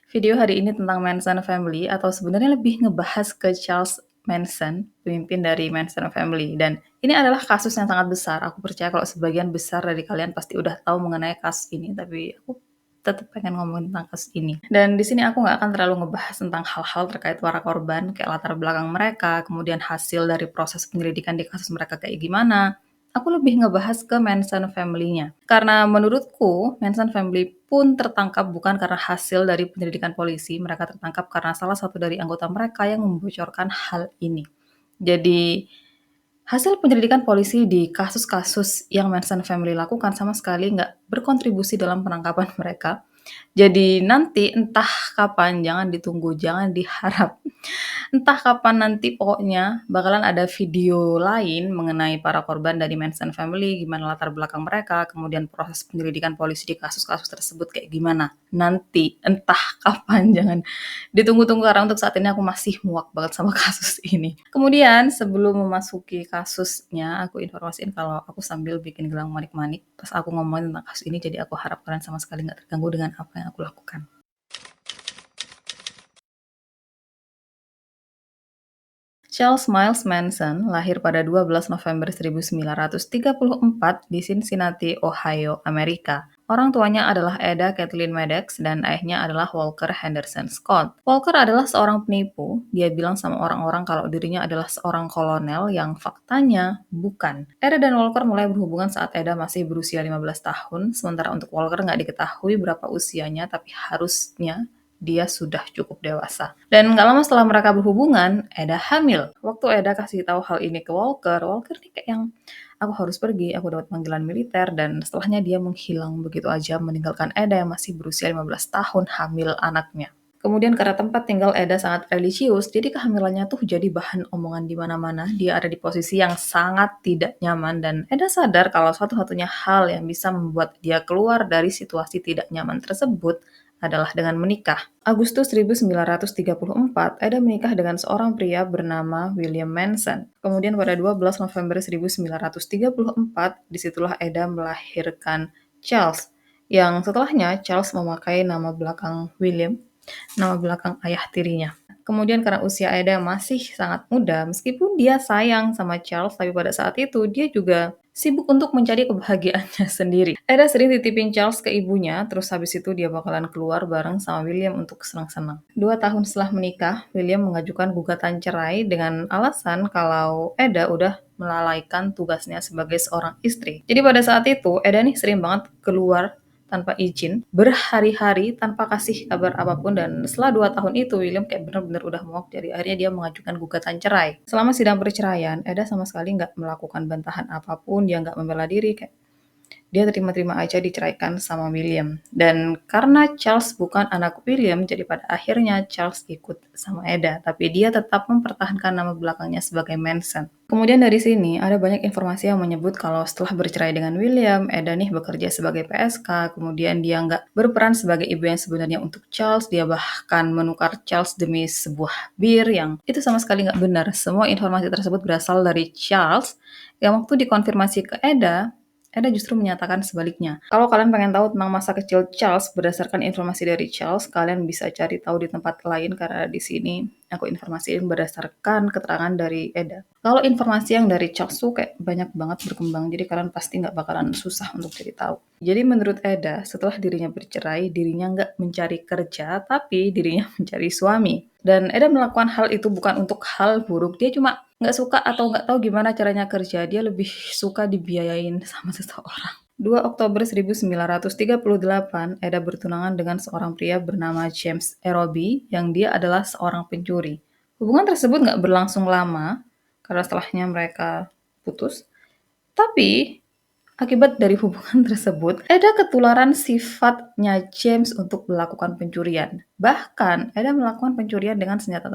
Video hari ini tentang Manson Family atau sebenarnya lebih ngebahas ke Charles Manson, pemimpin dari Manson Family. Dan ini adalah kasus yang sangat besar. Aku percaya kalau sebagian besar dari kalian pasti udah tahu mengenai kasus ini, tapi aku tetap pengen ngomongin tentang kasus ini. Dan di sini aku nggak akan terlalu ngebahas tentang hal-hal terkait para korban, kayak latar belakang mereka, kemudian hasil dari proses penyelidikan di kasus mereka kayak gimana. Aku lebih ngebahas ke Manson family-nya. Karena menurutku, Manson family pun tertangkap bukan karena hasil dari penyelidikan polisi, mereka tertangkap karena salah satu dari anggota mereka yang membocorkan hal ini. Jadi, hasil penyelidikan polisi di kasus-kasus yang Manson family lakukan sama sekali nggak berkontribusi dalam penangkapan mereka. Jadi nanti entah kapan, jangan ditunggu, jangan diharap. Entah kapan nanti pokoknya bakalan ada video lain mengenai para korban dari Manson family, gimana latar belakang mereka, kemudian proses penyelidikan polisi di kasus-kasus tersebut kayak gimana. Nanti, entah kapan, jangan ditunggu-tunggu karena untuk saat ini aku masih muak banget sama kasus ini. Kemudian sebelum memasuki kasusnya, aku informasiin kalau aku sambil bikin gelang manik-manik pas aku ngomongin tentang kasus ini, jadi aku harap kalian sama sekali nggak terganggu dengan apa yang aku lakukan. Charles Miles Manson lahir pada 12 November 1934 di Cincinnati, Ohio, Amerika. Orang tuanya adalah Ada Kathleen Maddox dan ayahnya adalah Walker Henderson Scott. Walker adalah seorang penipu. Dia bilang sama orang-orang kalau dirinya adalah seorang kolonel yang faktanya bukan. Ada dan Walker mulai berhubungan saat Ada masih berusia 15 tahun, sementara untuk Walker nggak diketahui berapa usianya, tapi harusnya dia sudah cukup dewasa. Dan nggak lama setelah mereka berhubungan, Eda hamil. Waktu Eda kasih tahu hal ini ke Walker, Walker nih kayak yang aku harus pergi, aku dapat panggilan militer, dan setelahnya dia menghilang begitu aja meninggalkan Eda yang masih berusia 15 tahun hamil anaknya. Kemudian karena tempat tinggal Eda sangat religius, jadi kehamilannya tuh jadi bahan omongan di mana-mana. Dia ada di posisi yang sangat tidak nyaman dan Eda sadar kalau satu-satunya hal yang bisa membuat dia keluar dari situasi tidak nyaman tersebut adalah dengan menikah. Agustus 1934, Eda menikah dengan seorang pria bernama William Manson. Kemudian pada 12 November 1934, disitulah Eda melahirkan Charles, yang setelahnya Charles memakai nama belakang William, nama belakang ayah tirinya. Kemudian karena usia Eda masih sangat muda, meskipun dia sayang sama Charles, tapi pada saat itu dia juga sibuk untuk mencari kebahagiaannya sendiri. Eda sering titipin Charles ke ibunya, terus habis itu dia bakalan keluar bareng sama William untuk senang-senang. 2 tahun setelah menikah, William mengajukan gugatan cerai dengan alasan kalau Eda udah melalaikan tugasnya sebagai seorang istri. Jadi pada saat itu, Eda nih sering banget keluar tanpa izin, berhari-hari tanpa kasih kabar apapun, dan setelah 2 tahun itu William kayak bener-bener udah muak, jadi akhirnya dia mengajukan gugatan cerai. Selama sidang perceraian, Eda sama sekali nggak melakukan bantahan apapun, dia nggak membela diri, kayak dia terima-terima aja diceraikan sama William. Dan karena Charles bukan anak William, jadi pada akhirnya Charles ikut sama Eda, tapi dia tetap mempertahankan nama belakangnya sebagai Manson. Kemudian dari sini ada banyak informasi yang menyebut kalau setelah bercerai dengan William, Eda nih bekerja sebagai PSK, kemudian dia nggak berperan sebagai ibu yang sebenarnya untuk Charles, dia bahkan menukar Charles demi sebuah bir yang itu sama sekali nggak benar. Semua informasi tersebut berasal dari Charles yang waktu dikonfirmasi ke Eda justru menyatakan sebaliknya. Kalau kalian pengen tahu tentang masa kecil Charles berdasarkan informasi dari Charles, kalian bisa cari tahu di tempat lain karena di sini aku informasiin berdasarkan keterangan dari Eda. Kalau informasi yang dari Charles tuh kayak banyak banget berkembang, jadi kalian pasti nggak bakalan susah untuk cari tahu. Jadi menurut Eda, setelah dirinya bercerai, dirinya nggak mencari kerja, tapi dirinya mencari suami. Dan Eda melakukan hal itu bukan untuk hal buruk, dia cuma nggak suka atau nggak tahu gimana caranya kerja, dia lebih suka dibiayain sama seseorang. 2 Oktober 1938, Eda bertunangan dengan seorang pria bernama James Erobi yang dia adalah seorang pencuri. Hubungan tersebut nggak berlangsung lama, karena setelahnya mereka putus. Tapi, akibat dari hubungan tersebut, Eda ketularan sifatnya James untuk melakukan pencurian. Bahkan, Eda melakukan pencurian dengan senjata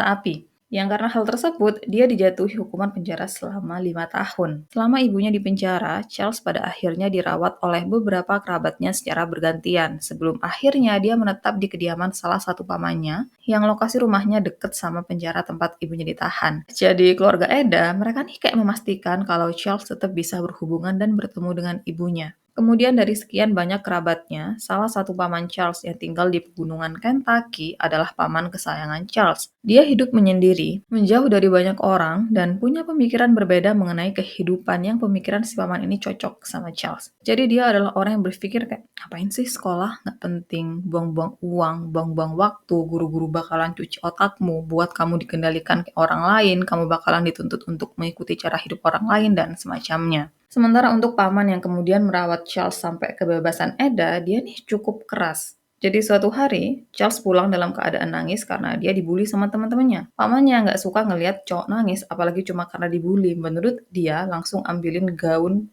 api. Yang karena hal tersebut, dia dijatuhi hukuman penjara selama 5 tahun. Selama ibunya di penjara, Charles pada akhirnya dirawat oleh beberapa kerabatnya secara bergantian. Sebelum akhirnya dia menetap di kediaman salah satu pamannya, yang lokasi rumahnya deket sama penjara tempat ibunya ditahan. Jadi keluarga Eda, mereka nih kayak memastikan kalau Charles tetap bisa berhubungan dan bertemu dengan ibunya. Kemudian dari sekian banyak kerabatnya, salah satu paman Charles yang tinggal di pegunungan Kentucky adalah paman kesayangan Charles. Dia hidup menyendiri, menjauh dari banyak orang, dan punya pemikiran berbeda mengenai kehidupan yang pemikiran si paman ini cocok sama Charles. Jadi dia adalah orang yang berpikir kayak, ngapain sih sekolah? Nggak penting, buang-buang uang, buang-buang waktu, guru-guru bakalan cuci otakmu, buat kamu dikendalikan ke orang lain, kamu bakalan dituntut untuk mengikuti cara hidup orang lain, dan semacamnya. Sementara untuk paman yang kemudian merawat Charles sampai kebebasan Eda, dia nih cukup keras. Jadi suatu hari, Charles pulang dalam keadaan nangis karena dia dibully sama teman-temannya. Pamannya nggak suka ngelihat cowok nangis, apalagi cuma karena dibully. Menurut dia, langsung ambilin gaun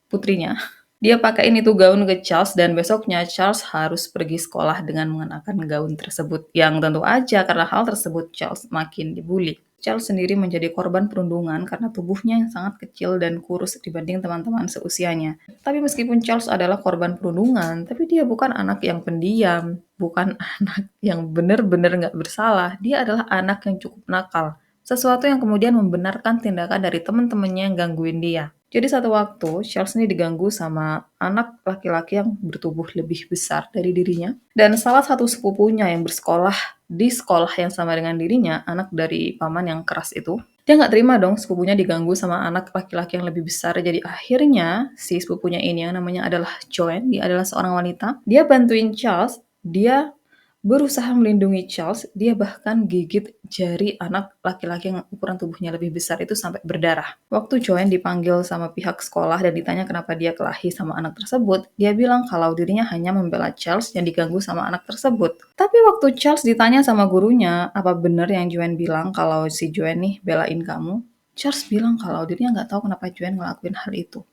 putrinya. Dia pakaiin itu gaun ke Charles dan besoknya Charles harus pergi sekolah dengan mengenakan gaun tersebut. Yang tentu aja karena hal tersebut Charles makin dibully. Charles sendiri menjadi korban perundungan karena tubuhnya yang sangat kecil dan kurus dibanding teman-teman seusianya. Tapi meskipun Charles adalah korban perundungan, tapi dia bukan anak yang pendiam, bukan anak yang benar-benar nggak bersalah. Dia adalah anak yang cukup nakal. Sesuatu yang kemudian membenarkan tindakan dari teman-temannya yang gangguin dia. Jadi satu waktu, Charles ini diganggu sama anak laki-laki yang bertubuh lebih besar dari dirinya. Dan salah satu sepupunya yang bersekolah di sekolah yang sama dengan dirinya, anak dari paman yang keras itu, dia nggak terima dong sepupunya diganggu sama anak laki-laki yang lebih besar. Jadi akhirnya si sepupunya ini yang namanya adalah Joanne, dia adalah seorang wanita. Dia bantuin Charles, dia berusaha melindungi Charles, dia bahkan gigit jari anak laki-laki yang ukuran tubuhnya lebih besar itu sampai berdarah. Waktu Joanne dipanggil sama pihak sekolah dan ditanya kenapa dia kelahi sama anak tersebut, dia bilang kalau dirinya hanya membela Charles yang diganggu sama anak tersebut. Tapi waktu Charles ditanya sama gurunya, apa benar yang Joanne bilang kalau si Joanne nih belain kamu? Charles bilang kalau dirinya nggak tahu kenapa Joanne ngelakuin hal itu.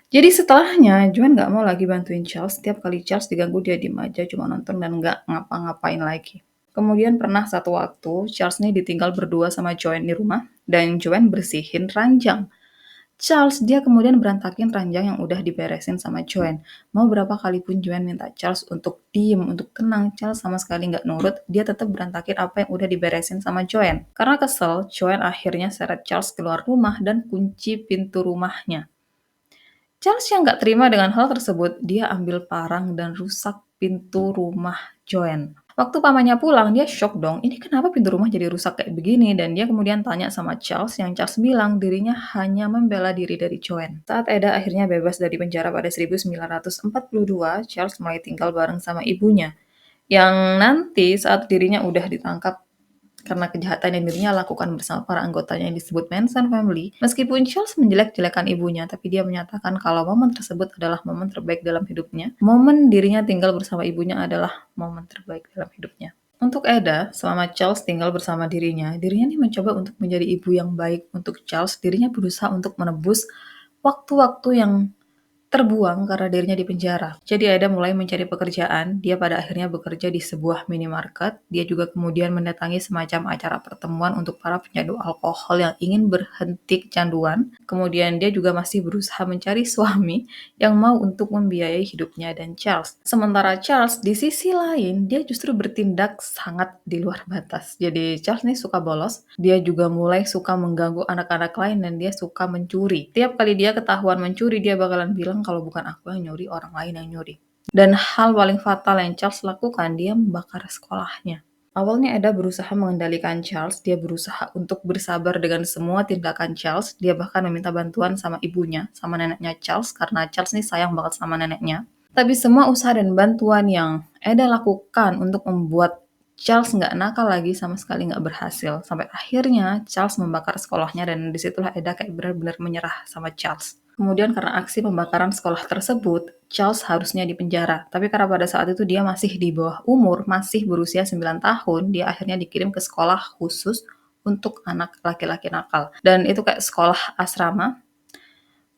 Jadi setelahnya, Joanne nggak mau lagi bantuin Charles. Setiap kali Charles diganggu, dia diem aja, cuma nonton dan nggak ngapa-ngapain lagi. Kemudian pernah satu waktu, Charles nih ditinggal berdua sama Joanne di rumah, dan Joanne bersihin ranjang. Charles, dia kemudian berantakin ranjang yang udah diberesin sama Joanne. Mau berapa kali pun Joanne minta Charles untuk diem, untuk tenang, Charles sama sekali nggak nurut, dia tetap berantakin apa yang udah diberesin sama Joanne. Karena kesel, Joanne akhirnya seret Charles keluar rumah dan kunci pintu rumahnya. Charles yang nggak terima dengan hal tersebut, dia ambil parang dan rusak pintu rumah Joanne. Waktu pamannya pulang, dia shock dong, ini kenapa pintu rumah jadi rusak kayak begini? Dan dia kemudian tanya sama Charles, yang Charles bilang dirinya hanya membela diri dari Joanne. Saat Eda akhirnya bebas dari penjara pada 1942, Charles mulai tinggal bareng sama ibunya. Yang nanti saat dirinya udah ditangkap karena kejahatan yang dirinya lakukan bersama para anggotanya yang disebut Manson Family, meskipun Charles menjelek-jelekan ibunya, tapi dia menyatakan kalau momen tersebut adalah momen terbaik dalam hidupnya. Momen dirinya tinggal bersama ibunya adalah momen terbaik dalam hidupnya. Untuk Eda, selama Charles tinggal bersama dirinya nih mencoba untuk menjadi ibu yang baik untuk Charles. Dirinya berusaha untuk menebus waktu-waktu yang terbuang karena dirinya di penjara. Jadi Eda mulai mencari pekerjaan, dia pada akhirnya bekerja di sebuah minimarket. Dia juga kemudian mendatangi semacam acara pertemuan untuk para pencandu alkohol yang ingin berhenti kecanduan. Kemudian dia juga masih berusaha mencari suami yang mau untuk membiayai hidupnya dan Charles. Sementara Charles di sisi lain, dia justru bertindak sangat di luar batas. Jadi Charles nih suka bolos, dia juga mulai suka mengganggu anak-anak lain dan dia suka mencuri. Tiap kali dia ketahuan mencuri, dia bakalan bilang kalau bukan aku yang nyuri, orang lain yang nyuri. Dan hal paling fatal yang Charles lakukan, dia membakar sekolahnya. Awalnya Eda berusaha mengendalikan Charles, dia berusaha untuk bersabar dengan semua tindakan Charles, dia bahkan meminta bantuan sama ibunya, sama neneknya Charles, karena Charles ini sayang banget sama neneknya. Tapi semua usaha dan bantuan yang Eda lakukan untuk membuat Charles nggak nakal lagi sama sekali nggak berhasil. Sampai akhirnya Charles membakar sekolahnya dan disitulah Eda kayak benar-benar menyerah sama Charles. Kemudian karena aksi pembakaran sekolah tersebut, Charles harusnya dipenjara. Tapi karena pada saat itu dia masih di bawah umur, masih berusia 9 tahun, dia akhirnya dikirim ke sekolah khusus untuk anak laki-laki nakal. Dan itu kayak sekolah asrama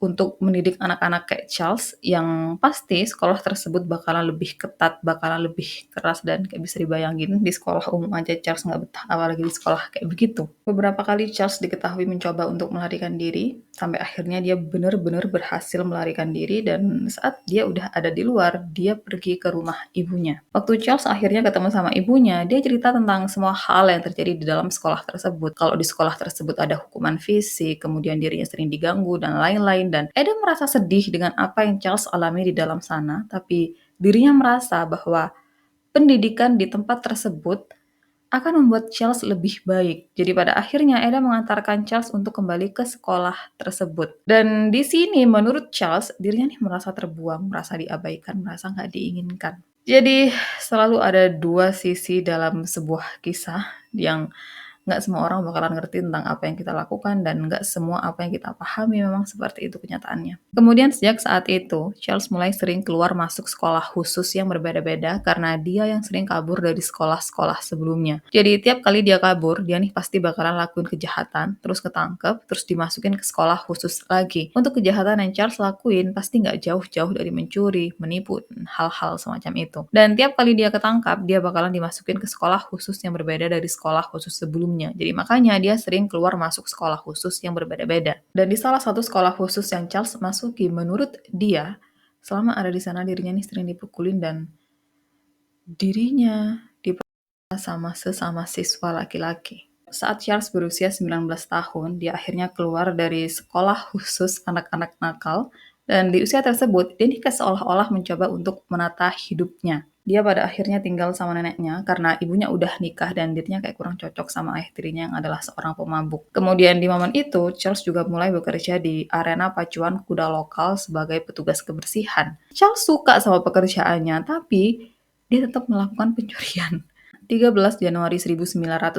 untuk mendidik anak-anak kayak Charles, yang pasti sekolah tersebut bakalan lebih ketat, bakalan lebih keras, dan kayak bisa dibayangin di sekolah umum aja Charles nggak betah, apalagi di sekolah kayak begitu. Beberapa kali Charles diketahui mencoba untuk melarikan diri, sampai akhirnya dia benar-benar berhasil melarikan diri, dan saat dia udah ada di luar, dia pergi ke rumah ibunya. Waktu Charles akhirnya ketemu sama ibunya, dia cerita tentang semua hal yang terjadi di dalam sekolah tersebut. Kalau di sekolah tersebut ada hukuman fisik, kemudian dirinya sering diganggu, dan lain-lain. lain dan Eda merasa sedih dengan apa yang Charles alami di dalam sana, tapi dirinya merasa bahwa pendidikan di tempat tersebut akan membuat Charles lebih baik. Jadi pada akhirnya Eda mengantarkan Charles untuk kembali ke sekolah tersebut. Dan di sini menurut Charles, dirinya nih merasa terbuang, merasa diabaikan, merasa nggak diinginkan. Jadi selalu ada dua sisi dalam sebuah kisah yang nggak semua orang bakalan ngerti tentang apa yang kita lakukan dan nggak semua apa yang kita pahami memang seperti itu kenyataannya. Kemudian sejak saat itu, Charles mulai sering keluar masuk sekolah khusus yang berbeda-beda karena dia yang sering kabur dari sekolah-sekolah sebelumnya. Jadi tiap kali dia kabur, dia nih pasti bakalan lakuin kejahatan, terus ketangkep, terus dimasukin ke sekolah khusus lagi. Untuk kejahatan yang Charles lakuin pasti nggak jauh-jauh dari mencuri, menipu, dan hal-hal semacam itu. Dan tiap kali dia ketangkap, dia bakalan dimasukin ke sekolah khusus yang berbeda dari sekolah khusus sebelumnya. Jadi makanya dia sering keluar masuk sekolah khusus yang berbeda-beda. Dan di salah satu sekolah khusus yang Charles masuki, menurut dia, selama ada di sana dirinya nih sering dipukulin dan dirinya diperkosa sama sesama siswa laki-laki. Saat Charles berusia 19 tahun, dia akhirnya keluar dari sekolah khusus anak-anak nakal, dan di usia tersebut, dia nih kayak seolah-olah mencoba untuk menata hidupnya. Dia pada akhirnya tinggal sama neneknya karena ibunya udah nikah dan dirinya kayak kurang cocok sama ayah tirinya yang adalah seorang pemabuk. Kemudian di momen itu, Charles juga mulai bekerja di arena pacuan kuda lokal sebagai petugas kebersihan. Charles suka sama pekerjaannya, tapi dia tetap melakukan pencurian. 13 Januari 1955,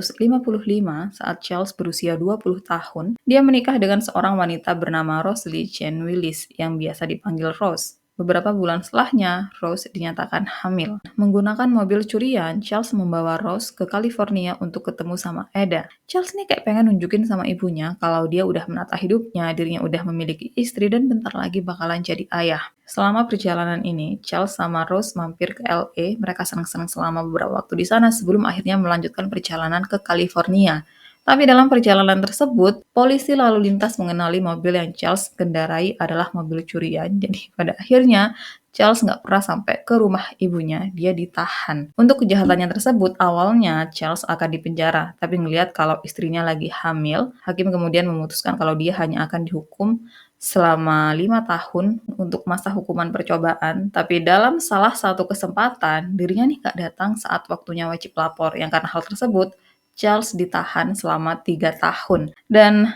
saat Charles berusia 20 tahun, dia menikah dengan seorang wanita bernama Rosalie Jane Willis yang biasa dipanggil Rose. Beberapa bulan setelahnya, Rose dinyatakan hamil. Menggunakan mobil curian, Charles membawa Rose ke California untuk ketemu sama Eda. Charles nih kayak pengen nunjukin sama ibunya kalau dia udah menata hidupnya, dirinya udah memiliki istri dan bentar lagi bakalan jadi ayah. Selama perjalanan ini, Charles sama Rose mampir ke LA. Mereka senang-senang selama beberapa waktu di sana sebelum akhirnya melanjutkan perjalanan ke California. Tapi dalam perjalanan tersebut, polisi lalu lintas mengenali mobil yang Charles kendarai adalah mobil curian. Jadi pada akhirnya, Charles nggak pernah sampai ke rumah ibunya, dia ditahan. Untuk kejahatannya tersebut, awalnya Charles akan dipenjara. Tapi ngelihat kalau istrinya lagi hamil, hakim kemudian memutuskan kalau dia hanya akan dihukum selama 5 tahun untuk masa hukuman percobaan, tapi dalam salah satu kesempatan, dirinya nih gak datang saat waktunya wajib lapor, yang karena hal tersebut, Charles ditahan selama 3 tahun. Dan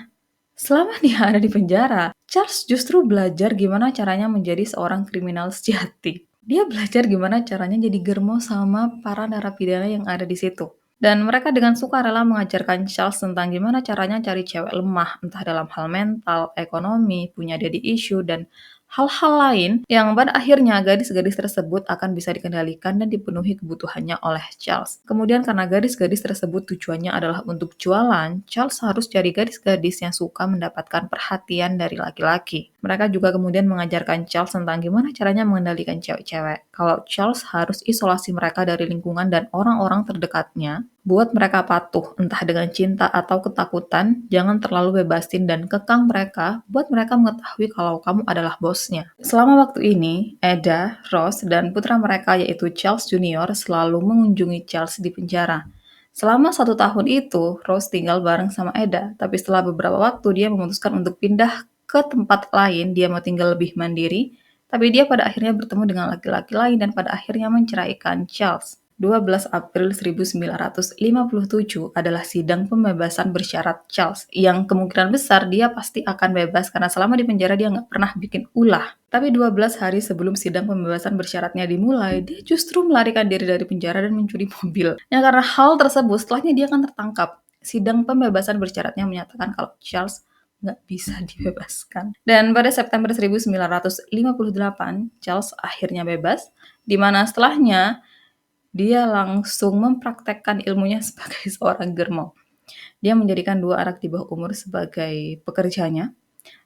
selama dia ada di penjara, Charles justru belajar gimana caranya menjadi seorang kriminal sejati. Dia belajar gimana caranya jadi germo sama para narapidana yang ada di situ. Dan mereka dengan sukarela mengajarkan Charles tentang gimana caranya cari cewek lemah, entah dalam hal mental, ekonomi, punya daddy issue, dan hal-hal lain yang pada akhirnya gadis-gadis tersebut akan bisa dikendalikan dan dipenuhi kebutuhannya oleh Charles. Kemudian karena gadis-gadis tersebut tujuannya adalah untuk jualan, Charles harus cari gadis-gadis yang suka mendapatkan perhatian dari laki-laki. Mereka juga kemudian mengajarkan Charles tentang gimana caranya mengendalikan cewek-cewek. Kalau Charles harus isolasi mereka dari lingkungan dan orang-orang terdekatnya, buat mereka patuh, entah dengan cinta atau ketakutan, jangan terlalu bebasin dan kekang mereka, buat mereka mengetahui kalau kamu adalah bosnya. Selama waktu ini, Eda, Rose, dan putra mereka yaitu Charles Junior selalu mengunjungi Charles di penjara. Selama 1 tahun itu, Rose tinggal bareng sama Eda, tapi setelah beberapa waktu dia memutuskan untuk pindah ke tempat lain, dia mau tinggal lebih mandiri, tapi dia pada akhirnya bertemu dengan laki-laki lain dan pada akhirnya menceraikan Charles. 12 April 1957 adalah sidang pembebasan bersyarat Charles, yang kemungkinan besar dia pasti akan bebas karena selama di penjara dia nggak pernah bikin ulah. Tapi 12 hari sebelum sidang pembebasan bersyaratnya dimulai, dia justru melarikan diri dari penjara dan mencuri mobil. Ya karena hal tersebut, setelahnya dia akan tertangkap. Sidang pembebasan bersyaratnya menyatakan kalau Charles nggak bisa dibebaskan. Dan pada September 1958, Charles akhirnya bebas, di mana setelahnya dia langsung mempraktekkan ilmunya sebagai seorang germo. Dia menjadikan 2 anak di bawah umur sebagai pekerjanya,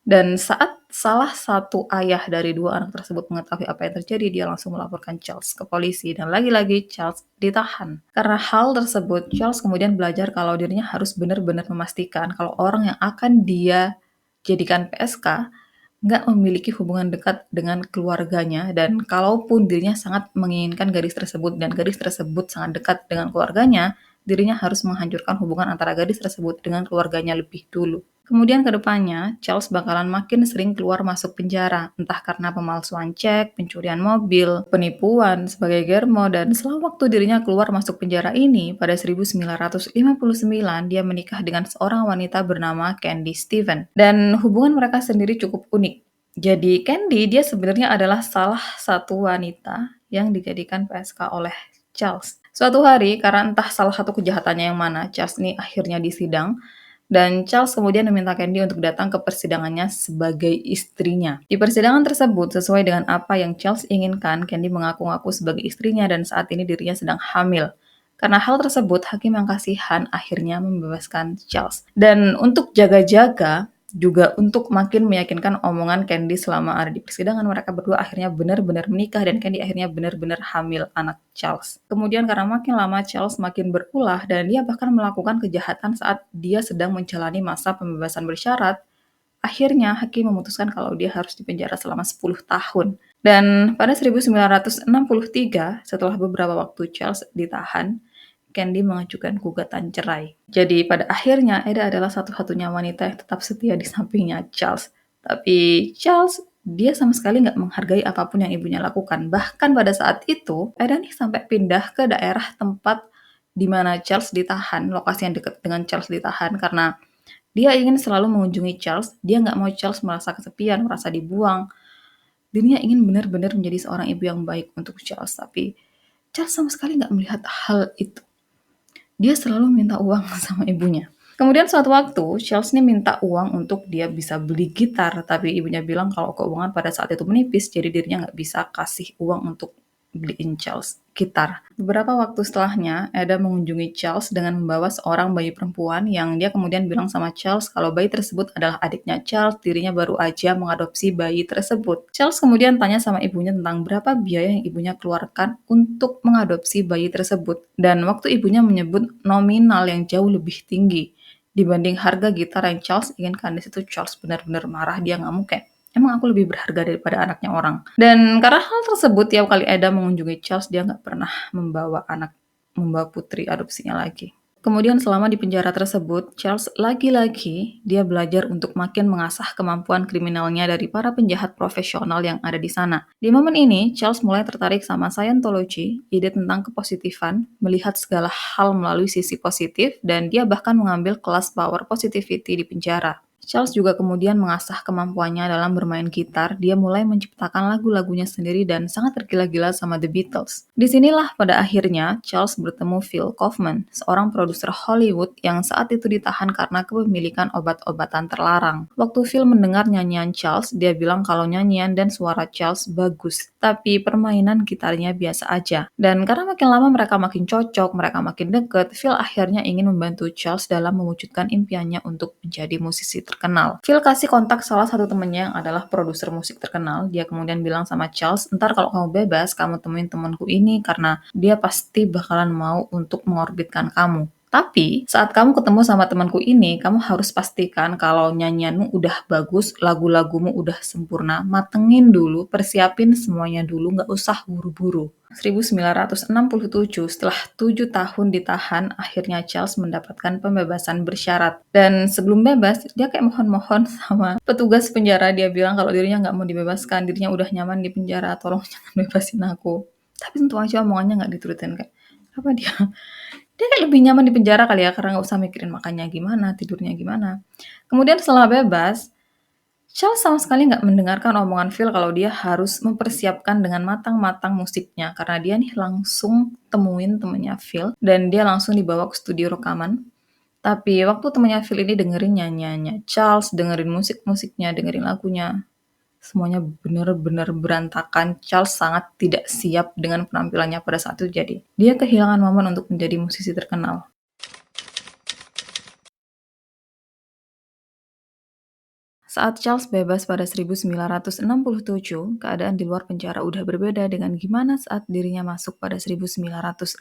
dan saat salah satu ayah dari 2 anak tersebut mengetahui apa yang terjadi, dia langsung melaporkan Charles ke polisi dan lagi-lagi Charles ditahan. Karena hal tersebut, Charles kemudian belajar kalau dirinya harus benar-benar memastikan kalau orang yang akan dia jadikan PSK nggak memiliki hubungan dekat dengan keluarganya, dan kalaupun dirinya sangat menginginkan gadis tersebut dan gadis tersebut sangat dekat dengan keluarganya, dirinya harus menghancurkan hubungan antara gadis tersebut dengan keluarganya lebih dulu. Kemudian ke depannya, Charles bakalan makin sering keluar masuk penjara, entah karena pemalsuan cek, pencurian mobil, penipuan sebagai germo, dan selama waktu dirinya keluar masuk penjara ini, pada 1959 dia menikah dengan seorang wanita bernama Candy Steven. Dan hubungan mereka sendiri cukup unik. Jadi Candy dia sebenarnya adalah salah satu wanita yang dijadikan PSK oleh Charles. Suatu hari, karena entah salah satu kejahatannya yang mana, Charles ini akhirnya disidang, dan Charles kemudian meminta Candy untuk datang ke persidangannya sebagai istrinya. Di persidangan tersebut, sesuai dengan apa yang Charles inginkan, Candy mengaku-ngaku sebagai istrinya dan saat ini dirinya sedang hamil. Karena hal tersebut, hakim yang kasihan akhirnya membebaskan Charles. Dan untuk jaga-jaga, juga untuk makin meyakinkan omongan Candy selama ada di persidangan, mereka berdua akhirnya benar-benar menikah dan Candy akhirnya benar-benar hamil anak Charles. Kemudian karena makin lama Charles makin berulah dan dia bahkan melakukan kejahatan saat dia sedang menjalani masa pembebasan bersyarat, akhirnya hakim memutuskan kalau dia harus dipenjara selama 10 tahun. Dan pada 1963, setelah beberapa waktu Charles ditahan, Candy mengajukan gugatan cerai. Jadi pada akhirnya Eda adalah satu-satunya wanita yang tetap setia di sampingnya Charles. Tapi Charles, dia sama sekali nggak menghargai apapun yang ibunya lakukan. Bahkan pada saat itu, Eda nih sampai pindah ke daerah tempat di mana Charles ditahan, lokasi yang dekat dengan Charles ditahan, karena dia ingin selalu mengunjungi Charles. Dia nggak mau Charles merasa kesepian, merasa dibuang. Dirinya ingin benar-benar menjadi seorang ibu yang baik untuk Charles. Tapi Charles sama sekali nggak melihat hal itu. Dia selalu minta uang sama ibunya. Kemudian suatu waktu, Charles nih minta uang untuk dia bisa beli gitar, tapi ibunya bilang kalau keuangan pada saat itu menipis, jadi dirinya nggak bisa kasih uang untuk beliin Charles gitar. Beberapa waktu setelahnya, Eda mengunjungi Charles dengan membawa seorang bayi perempuan yang dia kemudian bilang sama Charles kalau bayi tersebut adalah adiknya Charles, dirinya baru aja mengadopsi bayi tersebut. Charles kemudian tanya sama ibunya tentang berapa biaya yang ibunya keluarkan untuk mengadopsi bayi tersebut. Dan waktu ibunya menyebut nominal yang jauh lebih tinggi dibanding harga gitar yang Charles inginkan, di situ Charles benar-benar marah, dia ngamuk kayak, emang aku lebih berharga daripada anaknya orang. Dan karena hal tersebut, tiap kali Eda mengunjungi Charles, dia nggak pernah membawa putri adopsinya lagi. Kemudian selama di penjara tersebut, Charles lagi-lagi dia belajar untuk makin mengasah kemampuan kriminalnya dari para penjahat profesional yang ada di sana. Di momen ini, Charles mulai tertarik sama Scientology, ide tentang kepositifan, melihat segala hal melalui sisi positif, dan dia bahkan mengambil kelas power positivity di penjara. Charles juga kemudian mengasah kemampuannya dalam bermain gitar. Dia mulai menciptakan lagu-lagunya sendiri dan sangat tergila-gila sama The Beatles. Disinilah pada akhirnya Charles bertemu Phil Kaufman, seorang produser Hollywood yang saat itu ditahan karena kepemilikan obat-obatan terlarang. Waktu Phil mendengar nyanyian Charles, dia bilang kalau nyanyian dan suara Charles bagus, tapi permainan gitarnya biasa aja. Dan karena makin lama mereka makin cocok, mereka makin deket, Phil akhirnya ingin membantu Charles dalam mewujudkan impiannya untuk menjadi musisi terkenal. Phil kasih kontak salah satu temennya yang adalah produser musik terkenal. Dia kemudian bilang sama Charles, ntar kalau kamu bebas, kamu temuin temanku ini karena dia pasti bakalan mau untuk mengorbitkan kamu. Tapi saat kamu ketemu sama temanku ini, kamu harus pastikan kalau nyanyianmu udah bagus, lagu-lagumu udah sempurna, matengin dulu, persiapin semuanya dulu, nggak usah buru-buru. 1967, setelah 7 tahun ditahan, akhirnya Charles mendapatkan pembebasan bersyarat. Dan sebelum bebas, dia kayak mohon-mohon sama petugas penjara. Dia bilang kalau dirinya nggak mau dibebaskan, dirinya udah nyaman di penjara, tolong jangan bebasin aku. Tapi tentu aja omongannya nggak diturutin, kayak, apa dia kayak lebih nyaman di penjara kali ya, karena nggak usah mikirin makannya gimana, tidurnya gimana. Kemudian setelah bebas, Charles sama sekali nggak mendengarkan omongan Phil kalau dia harus mempersiapkan dengan matang-matang musiknya, karena dia nih langsung temuin temennya Phil, dan dia langsung dibawa ke studio rekaman. Tapi waktu temennya Phil ini dengerin nyanyiannya Charles, dengerin musik-musiknya, dengerin lagunya, semuanya benar-benar berantakan. Charles sangat tidak siap dengan penampilannya pada saat itu, jadi dia kehilangan momen untuk menjadi musisi terkenal. Saat Charles bebas pada 1967, keadaan di luar penjara udah berbeda dengan gimana saat dirinya masuk pada 1959.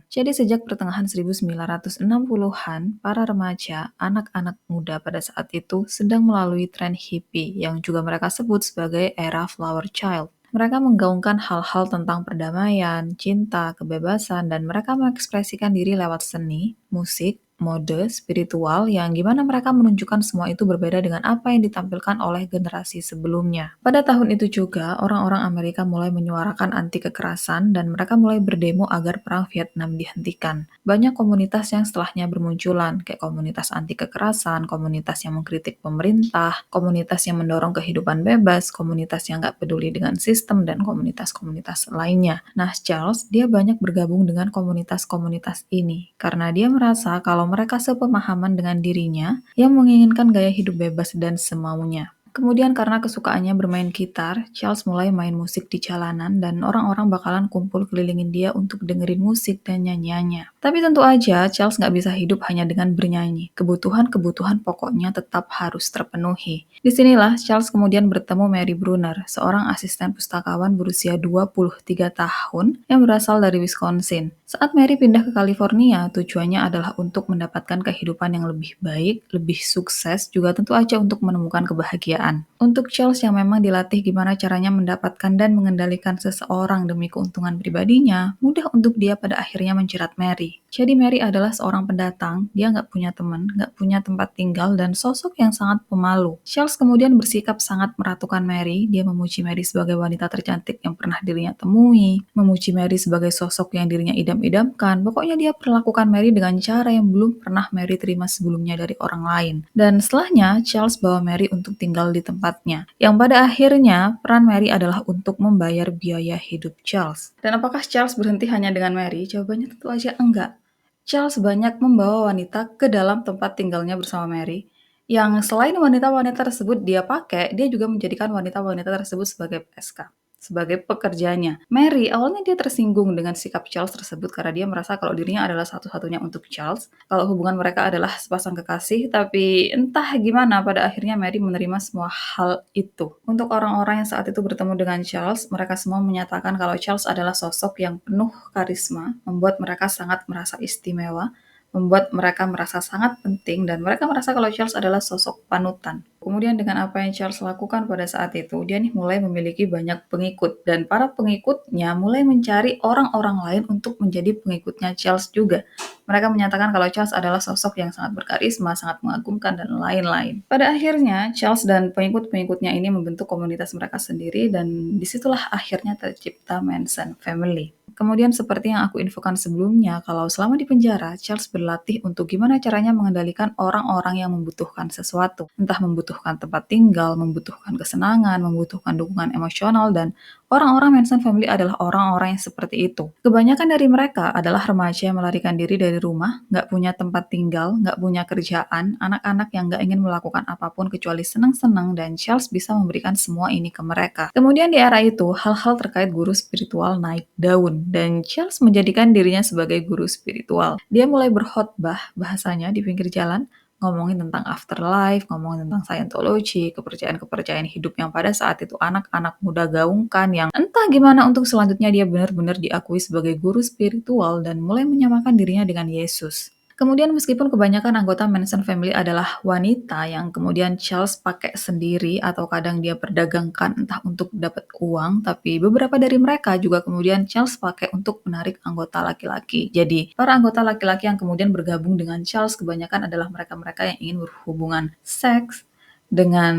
Jadi sejak pertengahan 1960-an, para remaja, anak-anak muda pada saat itu sedang melalui tren hippie yang juga mereka sebut sebagai era flower child. Mereka menggaungkan hal-hal tentang perdamaian, cinta, kebebasan, dan mereka mengekspresikan diri lewat seni, musik, mode, spiritual yang gimana mereka menunjukkan semua itu berbeda dengan apa yang ditampilkan oleh generasi sebelumnya. Pada tahun itu juga, orang-orang Amerika mulai menyuarakan anti kekerasan dan mereka mulai berdemo agar perang Vietnam dihentikan. Banyak komunitas yang setelahnya bermunculan, kayak komunitas anti kekerasan, komunitas yang mengkritik pemerintah, komunitas yang mendorong kehidupan bebas, komunitas yang nggak peduli dengan sistem, dan komunitas-komunitas lainnya. Nah, Charles, dia banyak bergabung dengan komunitas-komunitas ini, karena dia merasa kalau mereka sepemahaman dengan dirinya yang menginginkan gaya hidup bebas dan semaunya. Kemudian karena kesukaannya bermain gitar, Charles mulai main musik di jalanan dan orang-orang bakalan kumpul kelilingin dia untuk dengerin musik dan nyanyiannya. Tapi tentu aja Charles nggak bisa hidup hanya dengan bernyanyi. Kebutuhan-kebutuhan pokoknya tetap harus terpenuhi. Disinilah Charles kemudian bertemu Mary Brunner, seorang asisten pustakawan berusia 23 tahun yang berasal dari Wisconsin. Saat Mary pindah ke California, tujuannya adalah untuk mendapatkan kehidupan yang lebih baik, lebih sukses, juga tentu aja untuk menemukan kebahagiaan. Untuk Charles yang memang dilatih gimana caranya mendapatkan dan mengendalikan seseorang demi keuntungan pribadinya, mudah untuk dia pada akhirnya menjerat Mary. Jadi Mary adalah seorang pendatang, dia nggak punya teman, nggak punya tempat tinggal, dan sosok yang sangat pemalu. Charles kemudian bersikap sangat meratukan Mary, dia memuji Mary sebagai wanita tercantik yang pernah dirinya temui, memuji Mary sebagai sosok yang dirinya idam-idamkan, pokoknya dia perlakukan Mary dengan cara yang belum pernah Mary terima sebelumnya dari orang lain. Dan setelahnya, Charles bawa Mary untuk tinggal di tempatnya, yang pada akhirnya peran Mary adalah untuk membayar biaya hidup Charles. Dan apakah Charles berhenti hanya dengan Mary? Jawabannya tentu aja enggak. Charles banyak membawa wanita ke dalam tempat tinggalnya bersama Mary, yang selain wanita-wanita tersebut dia pakai, dia juga menjadikan wanita-wanita tersebut sebagai PSK, sebagai pekerjanya. Mary, awalnya dia tersinggung dengan sikap Charles tersebut karena dia merasa kalau dirinya adalah satu-satunya untuk Charles, kalau hubungan mereka adalah sepasang kekasih, tapi entah gimana pada akhirnya Mary menerima semua hal itu. Untuk orang-orang yang saat itu bertemu dengan Charles, mereka semua menyatakan kalau Charles adalah sosok yang penuh karisma, membuat mereka sangat merasa istimewa, membuat mereka merasa sangat penting, dan mereka merasa kalau Charles adalah sosok panutan. Kemudian dengan apa yang Charles lakukan pada saat itu, dia nih mulai memiliki banyak pengikut, dan para pengikutnya mulai mencari orang-orang lain untuk menjadi pengikutnya Charles juga. Mereka menyatakan kalau Charles adalah sosok yang sangat berkarisma, sangat mengagumkan, dan lain-lain. Pada akhirnya, Charles dan pengikut-pengikutnya ini membentuk komunitas mereka sendiri, dan disitulah akhirnya tercipta Manson Family. Kemudian seperti yang aku infokan sebelumnya, kalau selama di penjara, Charles berlatih untuk gimana caranya mengendalikan orang-orang yang membutuhkan sesuatu. Entah membutuhkan tempat tinggal, membutuhkan kesenangan, membutuhkan dukungan emosional, dan orang-orang Manson Family adalah orang-orang yang seperti itu. Kebanyakan dari mereka adalah remaja yang melarikan diri dari rumah, nggak punya tempat tinggal, nggak punya kerjaan, anak-anak yang nggak ingin melakukan apapun kecuali senang-senang, dan Charles bisa memberikan semua ini ke mereka. Kemudian di era itu, hal-hal terkait guru spiritual naik daun, dan Charles menjadikan dirinya sebagai guru spiritual. Dia mulai berkhotbah bahasanya di pinggir jalan, ngomongin tentang afterlife, ngomongin tentang Scientology, kepercayaan-kepercayaan hidup yang pada saat itu anak-anak muda gaungkan, yang entah gimana untuk selanjutnya dia benar-benar diakui sebagai guru spiritual dan mulai menyamakan dirinya dengan Yesus. Kemudian meskipun kebanyakan anggota Manson Family adalah wanita yang kemudian Charles pakai sendiri atau kadang dia perdagangkan entah untuk dapat uang, tapi beberapa dari mereka juga kemudian Charles pakai untuk menarik anggota laki-laki. Jadi, para anggota laki-laki yang kemudian bergabung dengan Charles kebanyakan adalah mereka-mereka yang ingin berhubungan seks dengan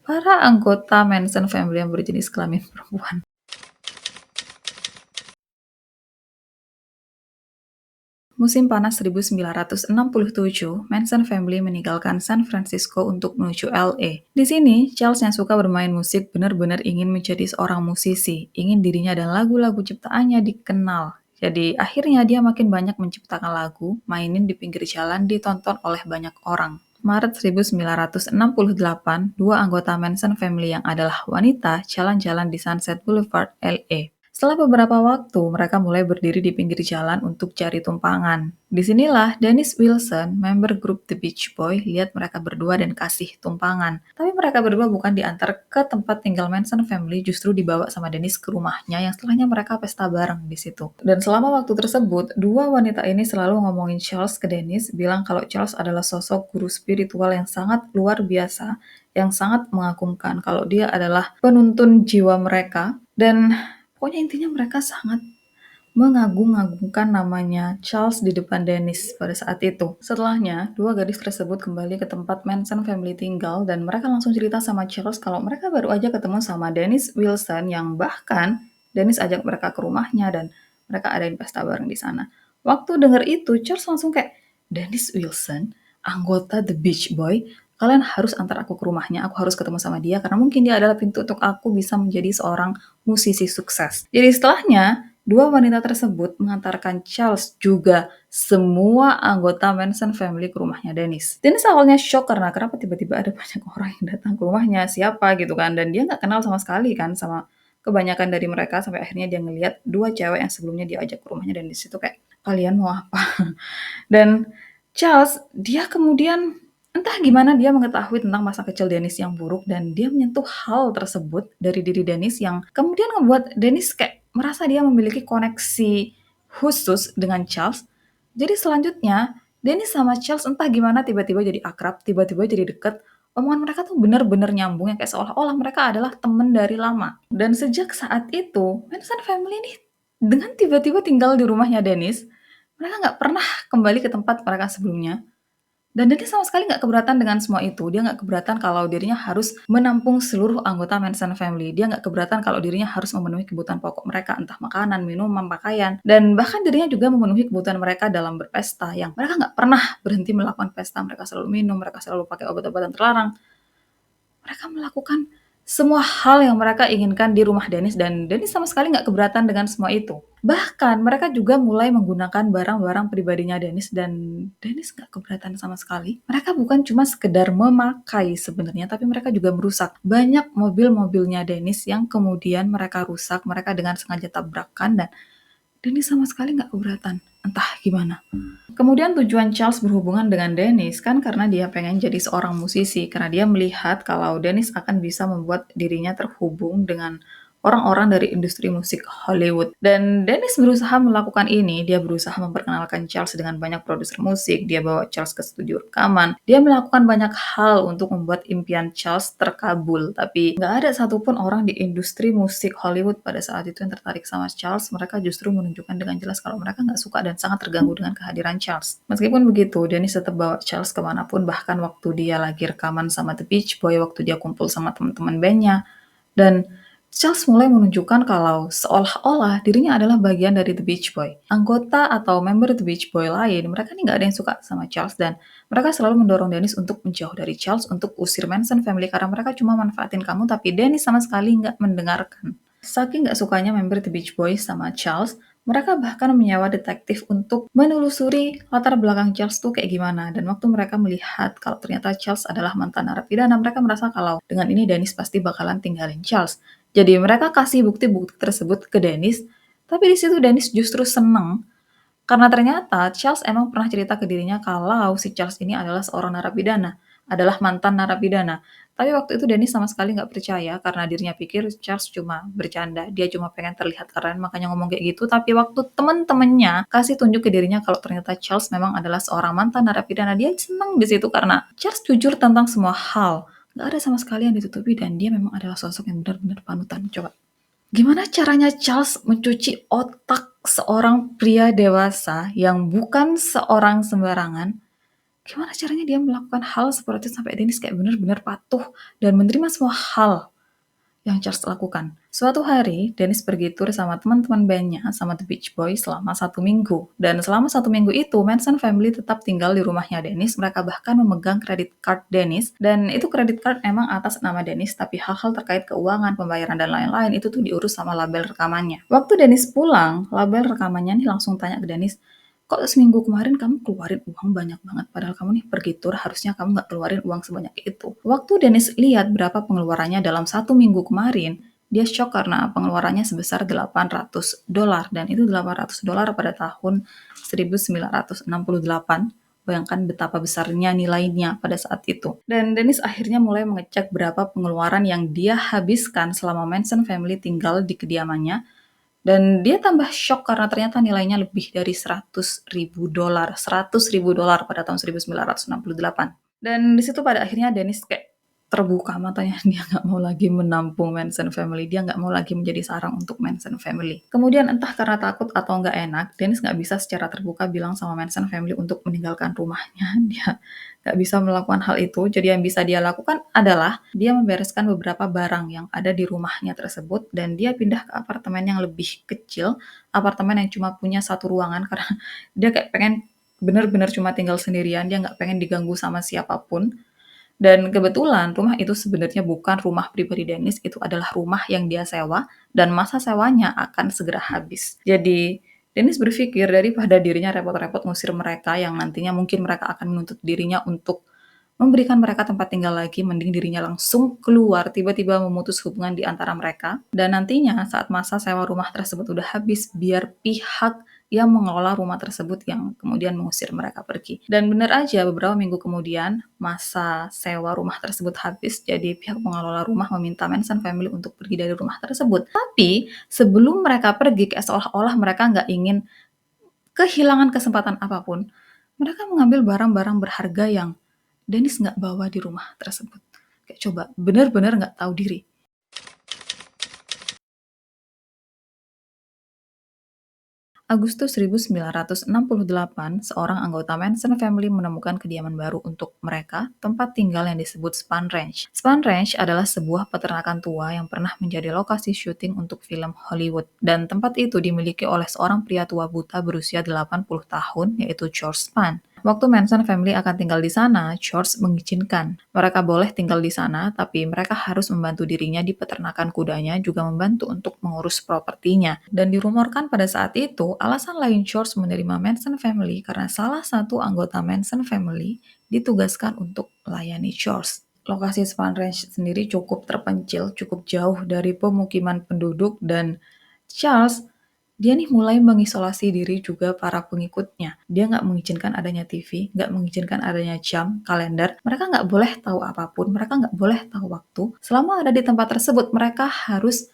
para anggota Manson Family yang berjenis kelamin perempuan. Musim panas 1967, Manson Family meninggalkan San Francisco untuk menuju LA. Di sini, Charles yang suka bermain musik benar-benar ingin menjadi seorang musisi, ingin dirinya dan lagu-lagu ciptaannya dikenal. Jadi akhirnya dia makin banyak menciptakan lagu, mainin di pinggir jalan, ditonton oleh banyak orang. Maret 1968, dua anggota Manson Family yang adalah wanita jalan-jalan di Sunset Boulevard, LA. Setelah beberapa waktu, mereka mulai berdiri di pinggir jalan untuk cari tumpangan. Disinilah Dennis Wilson, member grup The Beach Boy, lihat mereka berdua dan kasih tumpangan. Tapi mereka berdua bukan diantar ke tempat tinggal Manson family, justru dibawa sama Dennis ke rumahnya yang setelahnya mereka pesta bareng di situ. Dan selama waktu tersebut, dua wanita ini selalu ngomongin Charles ke Dennis, bilang kalau Charles adalah sosok guru spiritual yang sangat luar biasa, yang sangat mengagumkan, kalau dia adalah penuntun jiwa mereka, dan pokoknya intinya mereka sangat mengagung-agungkan namanya Charles di depan Dennis pada saat itu. Setelahnya, dua gadis tersebut kembali ke tempat Manson family tinggal dan mereka langsung cerita sama Charles kalau mereka baru aja ketemu sama Dennis Wilson yang bahkan Dennis ajak mereka ke rumahnya dan mereka adain pesta bareng di sana. Waktu denger itu, Charles langsung kayak, Dennis Wilson, anggota The Beach Boy, kalian harus antar aku ke rumahnya, aku harus ketemu sama dia karena mungkin dia adalah pintu untuk aku bisa menjadi seorang musisi sukses. Jadi setelahnya, dua wanita tersebut mengantarkan Charles juga semua anggota Manson family ke rumahnya Dennis. Dennis awalnya shock karena kenapa tiba-tiba ada banyak orang yang datang ke rumahnya, siapa gitu kan, dan dia nggak kenal sama sekali kan sama kebanyakan dari mereka sampai akhirnya dia ngelihat dua cewek yang sebelumnya diajak ke rumahnya dan di situ kayak kalian mau apa? Dan Charles, dia kemudian entah gimana dia mengetahui tentang masa kecil Dennis yang buruk dan dia menyentuh hal tersebut dari diri Dennis yang kemudian membuat Dennis kayak merasa dia memiliki koneksi khusus dengan Charles. Jadi selanjutnya, Dennis sama Charles entah gimana tiba-tiba jadi akrab, tiba-tiba jadi deket. Omongan mereka tuh bener-bener nyambung yang kayak seolah-olah mereka adalah temen dari lama. Dan sejak saat itu, Manson family ini dengan tiba-tiba tinggal di rumahnya Dennis, mereka nggak pernah kembali ke tempat mereka sebelumnya. Dan dia sama sekali nggak keberatan dengan semua itu. Dia nggak keberatan kalau dirinya harus menampung seluruh anggota Manson family. Dia nggak keberatan kalau dirinya harus memenuhi kebutuhan pokok mereka, entah makanan, minuman, pakaian. Dan bahkan dirinya juga memenuhi kebutuhan mereka dalam berpesta, yang mereka nggak pernah berhenti melakukan pesta. Mereka selalu minum, mereka selalu pakai obat-obatan terlarang. Mereka melakukan semua hal yang mereka inginkan di rumah Dennis dan Dennis sama sekali nggak keberatan dengan semua itu. Bahkan mereka juga mulai menggunakan barang-barang pribadinya Dennis dan Dennis nggak keberatan sama sekali. Mereka bukan cuma sekedar memakai sebenarnya, tapi mereka juga merusak. Banyak mobil-mobilnya Dennis yang kemudian mereka rusak, mereka dengan sengaja tabrakan dan Dennis sama sekali nggak keberatan. Entah gimana. Kemudian tujuan Charles berhubungan dengan Dennis kan karena dia pengen jadi seorang musisi, karena dia melihat kalau Dennis akan bisa membuat dirinya terhubung dengan orang-orang dari industri musik Hollywood. Dan Dennis berusaha melakukan ini, dia berusaha memperkenalkan Charles dengan banyak produser musik, dia bawa Charles ke studio rekaman, dia melakukan banyak hal untuk membuat impian Charles terkabul. Tapi nggak ada satupun orang di industri musik Hollywood pada saat itu yang tertarik sama Charles, mereka justru menunjukkan dengan jelas kalau mereka nggak suka dan sangat terganggu dengan kehadiran Charles. Meskipun begitu, Dennis tetap bawa Charles kemanapun, bahkan waktu dia lagi rekaman sama The Beach Boy, waktu dia kumpul sama teman-teman bandnya, dan Charles mulai menunjukkan kalau seolah-olah dirinya adalah bagian dari The Beach Boy. Anggota atau member The Beach Boy lain, mereka nih nggak ada yang suka sama Charles dan mereka selalu mendorong Dennis untuk menjauh dari Charles, untuk usir Manson family karena mereka cuma manfaatin kamu tapi Dennis sama sekali nggak mendengarkan. Saking nggak sukanya member The Beach Boys sama Charles, mereka bahkan menyewa detektif untuk menelusuri latar belakang Charles tuh kayak gimana. Dan waktu mereka melihat kalau ternyata Charles adalah mantan narapidana, mereka merasa kalau dengan ini Dennis pasti bakalan tinggalin Charles. Jadi mereka kasih bukti-bukti tersebut ke Dennis, tapi di situ Dennis justru seneng karena ternyata Charles emang pernah cerita ke dirinya kalau si Charles ini adalah seorang narapidana, adalah mantan narapidana. Tapi waktu itu Dennis sama sekali nggak percaya karena dirinya pikir Charles cuma bercanda, dia cuma pengen terlihat keren makanya ngomong kayak gitu. Tapi waktu temen-temennya kasih tunjuk ke dirinya kalau ternyata Charles memang adalah seorang mantan narapidana, dia seneng di situ karena Charles jujur tentang semua hal. Nggak ada sama sekali yang ditutupi dan dia memang adalah sosok yang benar-benar panutan. Coba. Gimana caranya Charles mencuci otak seorang pria dewasa yang bukan seorang sembarangan? Gimana caranya dia melakukan hal seperti itu sampai Dennis kayak benar-benar patuh dan menerima semua hal yang Charles lakukan. Suatu hari, Dennis pergi tur sama teman-teman bandnya, sama The Beach Boys selama 1 minggu. Dan selama 1 minggu itu, Manson family tetap tinggal di rumahnya Dennis. Mereka bahkan memegang kredit card Dennis. Dan itu kredit card emang atas nama Dennis, tapi hal-hal terkait keuangan, pembayaran, dan lain-lain itu tuh diurus sama label rekamannya. Waktu Dennis pulang, label rekamannya nih langsung tanya ke Dennis, kok seminggu kemarin kamu keluarin uang banyak banget, padahal kamu nih pergi tur, harusnya kamu nggak keluarin uang sebanyak itu. Waktu Dennis lihat berapa pengeluarannya dalam 1 minggu kemarin, Dia syok karena pengeluarannya sebesar $800 dan itu $800 pada tahun 1968. Bayangkan betapa besarnya nilainya pada saat itu. Dan Dennis akhirnya mulai mengecek berapa pengeluaran yang dia habiskan selama Manson family tinggal di kediamannya. Dan dia tambah syok karena ternyata nilainya lebih dari $100.000. $100.000 pada tahun 1968. Dan di situ pada akhirnya Dennis kayak terbuka matanya, dia nggak mau lagi menampung Manson family, dia nggak mau lagi menjadi sarang untuk Manson family. Kemudian entah karena takut atau nggak enak, Dennis nggak bisa secara terbuka bilang sama Manson family untuk meninggalkan rumahnya. Dia nggak bisa melakukan hal itu, jadi yang bisa dia lakukan adalah dia membereskan beberapa barang yang ada di rumahnya tersebut dan dia pindah ke apartemen yang lebih kecil, apartemen yang cuma punya satu ruangan karena dia kayak pengen bener-bener cuma tinggal sendirian, dia nggak pengen diganggu sama siapapun. Dan kebetulan rumah itu sebenarnya bukan rumah pribadi Dennis, itu adalah rumah yang dia sewa dan masa sewanya akan segera habis. Jadi Dennis berpikir daripada dirinya repot-repot ngusir mereka yang nantinya mungkin mereka akan menuntut dirinya untuk memberikan mereka tempat tinggal lagi, mending dirinya langsung keluar, tiba-tiba memutus hubungan di antara mereka. Dan nantinya saat masa sewa rumah tersebut udah habis, biar pihak yang mengelola rumah tersebut yang kemudian mengusir mereka pergi. Dan benar aja beberapa minggu kemudian masa sewa rumah tersebut habis, jadi pihak pengelola rumah meminta Manson family untuk pergi dari rumah tersebut. Tapi sebelum mereka pergi, kayak seolah-olah mereka nggak ingin kehilangan kesempatan apapun, mereka mengambil barang-barang berharga yang Dennis nggak bawa di rumah tersebut. Kayak coba, benar-benar nggak tahu diri. Agustus 1968, seorang anggota Manson family menemukan kediaman baru untuk mereka, tempat tinggal yang disebut Spahn Ranch. Spahn Ranch adalah sebuah peternakan tua yang pernah menjadi lokasi syuting untuk film Hollywood, dan tempat itu dimiliki oleh seorang pria tua buta berusia 80 tahun, yaitu George Spahn. Waktu Manson family akan tinggal di sana, George mengizinkan. Mereka boleh tinggal di sana, tapi mereka harus membantu dirinya di peternakan kudanya, juga membantu untuk mengurus propertinya. Dan dirumorkan pada saat itu, alasan lain George menerima Manson family karena salah satu anggota Manson family ditugaskan untuk melayani George. Lokasi Spahn Ranch sendiri cukup terpencil, cukup jauh dari pemukiman penduduk, dan Charles dia nih mulai mengisolasi diri juga para pengikutnya. Dia nggak mengizinkan adanya TV, nggak mengizinkan adanya jam, kalender. Mereka nggak boleh tahu apapun, mereka nggak boleh tahu waktu. Selama ada di tempat tersebut, mereka harus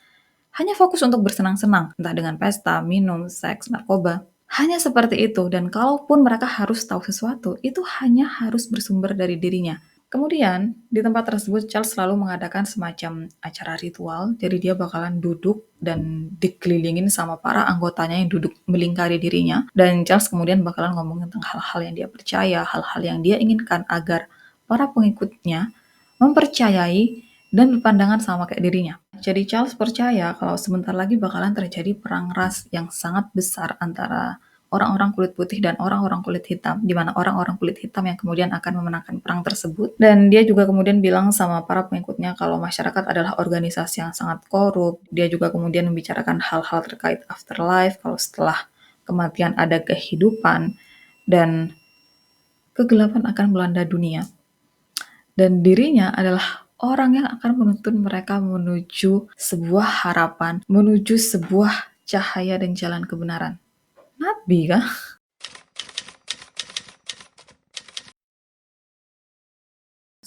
hanya fokus untuk bersenang-senang, entah dengan pesta, minum, seks, narkoba. Hanya seperti itu, dan kalaupun mereka harus tahu sesuatu, itu hanya harus bersumber dari dirinya. Kemudian, di tempat tersebut Charles selalu mengadakan semacam acara ritual, jadi dia bakalan duduk dan dikelilingin sama para anggotanya yang duduk melingkari dirinya, dan Charles kemudian bakalan ngomong tentang hal-hal yang dia percaya, hal-hal yang dia inginkan agar para pengikutnya mempercayai dan berpandangan sama kayak dirinya. Jadi Charles percaya kalau sebentar lagi bakalan terjadi perang ras yang sangat besar antara orang-orang kulit putih dan orang-orang kulit hitam, di mana orang-orang kulit hitam yang kemudian akan memenangkan perang tersebut. Dan dia juga kemudian bilang sama para pengikutnya kalau masyarakat adalah organisasi yang sangat korup. Dia juga kemudian membicarakan hal-hal terkait afterlife, kalau setelah kematian ada kehidupan, dan kegelapan akan melanda dunia. Dan dirinya adalah orang yang akan menuntun mereka menuju sebuah harapan, menuju sebuah cahaya dan jalan kebenaran. Nabi kah?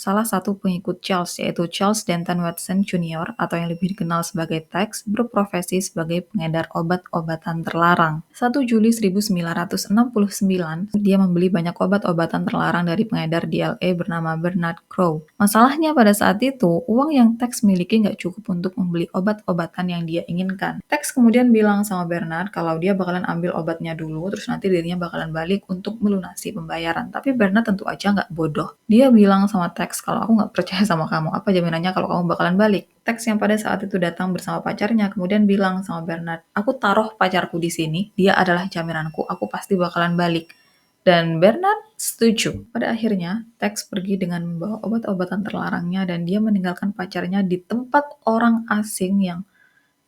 Salah satu pengikut Charles, yaitu Charles Denton Watson Jr. atau yang lebih dikenal sebagai Tex, berprofesi sebagai pengedar obat-obatan terlarang. 1 Juli 1969, dia membeli banyak obat-obatan terlarang dari pengedar di LA bernama Bernard Crowe. Masalahnya pada saat itu, uang yang Tex miliki nggak cukup untuk membeli obat-obatan yang dia inginkan. Tex kemudian bilang sama Bernard kalau dia bakalan ambil obatnya dulu, terus nanti dirinya bakalan balik untuk melunasi pembayaran. Tapi Bernard tentu aja nggak bodoh. Dia bilang sama Tex, kalau aku nggak percaya sama kamu, apa jaminannya kalau kamu bakalan balik? Tex yang pada saat itu datang bersama pacarnya, kemudian bilang sama Bernard, aku taruh pacarku di sini, dia adalah jaminanku, aku pasti bakalan balik. Dan Bernard setuju. Pada akhirnya, Tex pergi dengan membawa obat-obatan terlarangnya dan dia meninggalkan pacarnya di tempat orang asing yang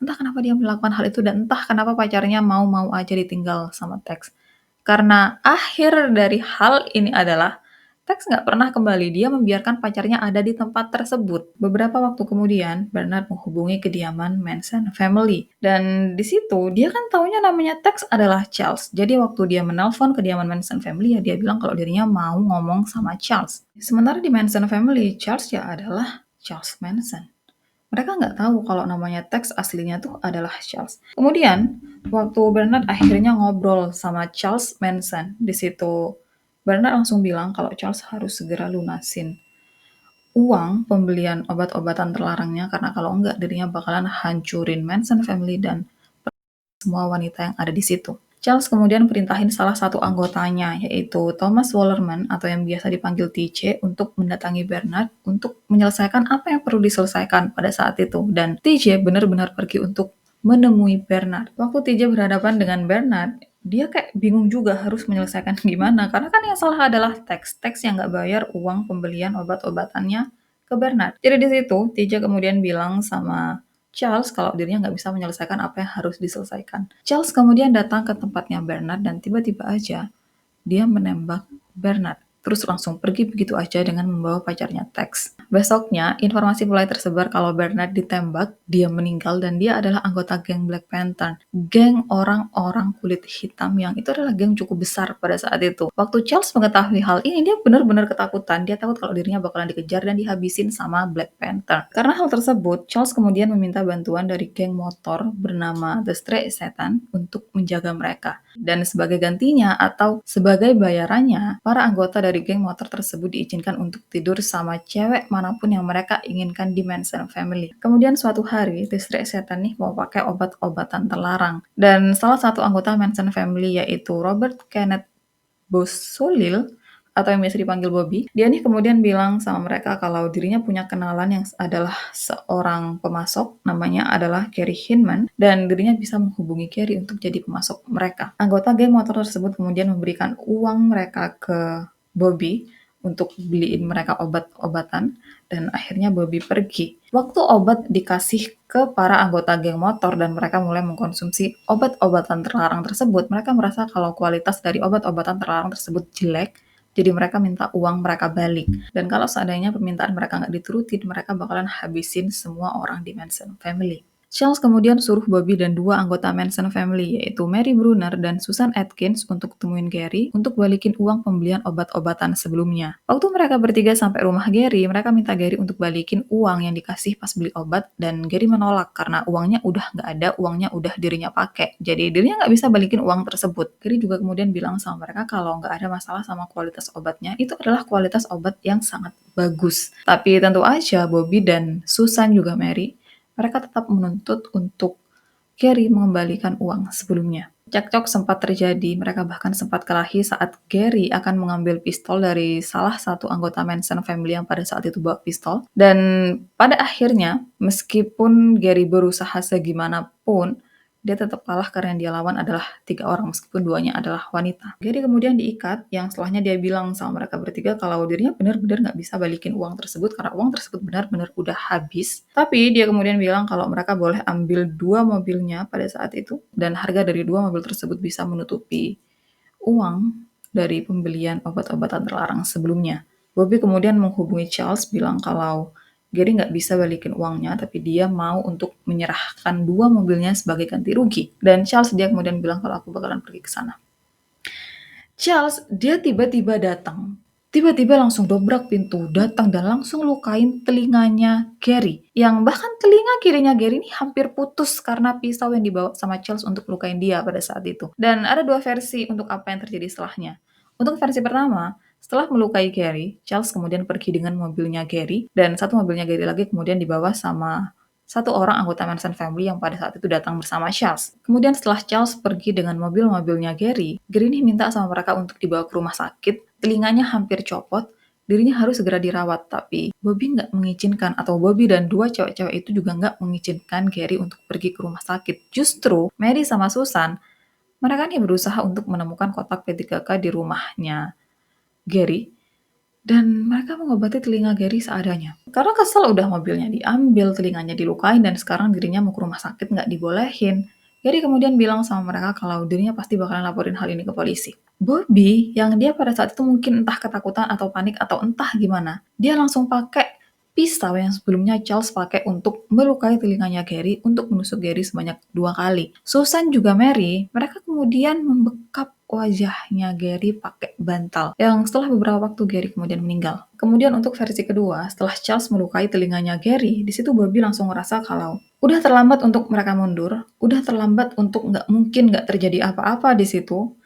entah kenapa dia melakukan hal itu dan entah kenapa pacarnya mau-mau aja ditinggal sama Tex. Karena akhir dari hal ini adalah Tex nggak pernah kembali, dia membiarkan pacarnya ada di tempat tersebut. Beberapa waktu kemudian, Bernard menghubungi kediaman Manson family. Dan di situ, dia kan taunya namanya Tex adalah Charles. Jadi waktu dia menelpon kediaman Manson family, ya dia bilang kalau dirinya mau ngomong sama Charles. Sementara di Manson family, Charles ya adalah Charles Manson. Mereka nggak tahu kalau namanya Tex aslinya tuh adalah Charles. Kemudian, waktu Bernard akhirnya ngobrol sama Charles Manson, di situ Bernard langsung bilang kalau Charles harus segera lunasin uang pembelian obat-obatan terlarangnya karena kalau enggak dirinya bakalan hancurin Manson family dan semua wanita yang ada di situ. Charles kemudian perintahin salah satu anggotanya, yaitu Thomas Wallerman atau yang biasa dipanggil TJ, untuk mendatangi Bernard untuk menyelesaikan apa yang perlu diselesaikan pada saat itu. Dan TJ benar-benar pergi untuk menemui Bernard. Waktu TJ berhadapan dengan Bernard, dia kayak bingung juga harus menyelesaikan gimana, karena kan yang salah adalah Tex yang nggak bayar uang pembelian obat-obatannya ke Bernard. Jadi di situ, TJ kemudian bilang sama Charles kalau dirinya nggak bisa menyelesaikan apa yang harus diselesaikan. Charles kemudian datang ke tempatnya Bernard dan tiba-tiba aja dia menembak Bernard. Terus langsung pergi begitu aja dengan membawa pacarnya Tex. Besoknya, informasi mulai tersebar kalau Bernard ditembak, dia meninggal, dan dia adalah anggota geng Black Panther. Geng orang-orang kulit hitam yang itu adalah geng cukup besar pada saat itu. Waktu Charles mengetahui hal ini, dia benar-benar ketakutan. Dia takut kalau dirinya bakalan dikejar dan dihabisin sama Black Panther. Karena hal tersebut, Charles kemudian meminta bantuan dari geng motor bernama The Stray Satan untuk menjaga mereka. Dan sebagai gantinya atau sebagai bayarannya, para anggota dari geng motor tersebut diizinkan untuk tidur sama cewek manapun yang mereka inginkan di Manson family. Kemudian suatu hari, Distrik Setan nih mau pakai obat-obatan terlarang. Dan salah satu anggota Manson family yaitu Robert Kenneth Bosolil atau yang biasa dipanggil Bobby, dia nih kemudian bilang sama mereka kalau dirinya punya kenalan yang adalah seorang pemasok, namanya adalah Gary Hinman, dan dirinya bisa menghubungi Gary untuk jadi pemasok mereka. Anggota geng motor tersebut kemudian memberikan uang mereka ke Bobby untuk beliin mereka obat-obatan, dan akhirnya Bobby pergi. Waktu obat dikasih ke para anggota geng motor dan mereka mulai mengkonsumsi obat-obatan terlarang tersebut, mereka merasa kalau kualitas dari obat-obatan terlarang tersebut jelek, jadi mereka minta uang mereka balik. Dan kalau seandainya permintaan mereka nggak diturutin, mereka bakalan habisin semua orang di Manson family. Charles kemudian suruh Bobby dan dua anggota Manson family, yaitu Mary Brunner dan Susan Atkins, untuk temuin Gary untuk balikin uang pembelian obat-obatan sebelumnya. Waktu mereka bertiga sampai rumah Gary, mereka minta Gary untuk balikin uang yang dikasih pas beli obat, dan Gary menolak karena uangnya udah nggak ada, uangnya udah dirinya pakai. Jadi dirinya nggak bisa balikin uang tersebut. Gary juga kemudian bilang sama mereka kalau nggak ada masalah sama kualitas obatnya, itu adalah kualitas obat yang sangat bagus. Tapi tentu aja Bobby dan Susan juga Mary, mereka tetap menuntut untuk Gary mengembalikan uang sebelumnya. Cekcok sempat terjadi, mereka bahkan sempat kelahi saat Gary akan mengambil pistol dari salah satu anggota Manson family yang pada saat itu bawa pistol. Dan pada akhirnya, meskipun Gary berusaha segimanapun, dia tetap kalah karena yang dia lawan adalah 3 orang, meskipun duanya adalah wanita. Gary kemudian diikat, yang setelahnya dia bilang sama mereka bertiga kalau dirinya benar-benar nggak bisa balikin uang tersebut karena uang tersebut benar-benar udah habis. Tapi dia kemudian bilang kalau mereka boleh ambil 2 mobilnya pada saat itu, dan harga dari 2 mobil tersebut bisa menutupi uang dari pembelian obat-obatan terlarang sebelumnya. Bobby kemudian menghubungi Charles bilang kalau Gary nggak bisa balikin uangnya, tapi dia mau untuk menyerahkan 2 mobilnya sebagai ganti rugi. Dan Charles dia kemudian bilang kalau aku bakalan pergi ke sana. Charles, dia tiba-tiba datang. Tiba-tiba langsung dobrak pintu, datang dan langsung lukain telinganya Gary. Yang bahkan telinga kirinya Gary ini hampir putus karena pisau yang dibawa sama Charles untuk lukain dia pada saat itu. Dan ada 2 versi untuk apa yang terjadi setelahnya. Untuk versi pertama, setelah melukai Gary, Charles kemudian pergi dengan mobilnya Gary, dan satu mobilnya Gary lagi kemudian dibawa sama satu orang anggota Manson family yang pada saat itu datang bersama Charles. Kemudian setelah Charles pergi dengan mobil-mobilnya Gary, Gary ini minta sama mereka untuk dibawa ke rumah sakit, telinganya hampir copot, dirinya harus segera dirawat, tapi Bobby nggak mengizinkan, atau Bobby dan 2 cewek-cewek itu juga nggak mengizinkan Gary untuk pergi ke rumah sakit. Justru, Mary sama Susan, mereka nih berusaha untuk menemukan kotak P3K di rumahnya Gary, dan mereka mengobati telinga Gary seadanya. Karena kesel udah mobilnya diambil, telinganya dilukain, dan sekarang dirinya mau ke rumah sakit nggak dibolehin. Gary kemudian bilang sama mereka kalau dirinya pasti bakalan laporin hal ini ke polisi. Bobby, yang dia pada saat itu mungkin entah ketakutan atau panik atau entah gimana, dia langsung pakai pisau yang sebelumnya Charles pakai untuk melukai telinganya Gary untuk menusuk Gary sebanyak 2 kali. Susan juga Mary, mereka kemudian membekap wajahnya Gary pakai bantal yang setelah beberapa waktu Gary kemudian meninggal. Kemudian untuk versi kedua, setelah Charles melukai telinganya Gary, di situ Bobby langsung ngerasa kalau udah terlambat untuk mereka mundur, udah terlambat untuk nggak mungkin nggak terjadi apa-apa di situ.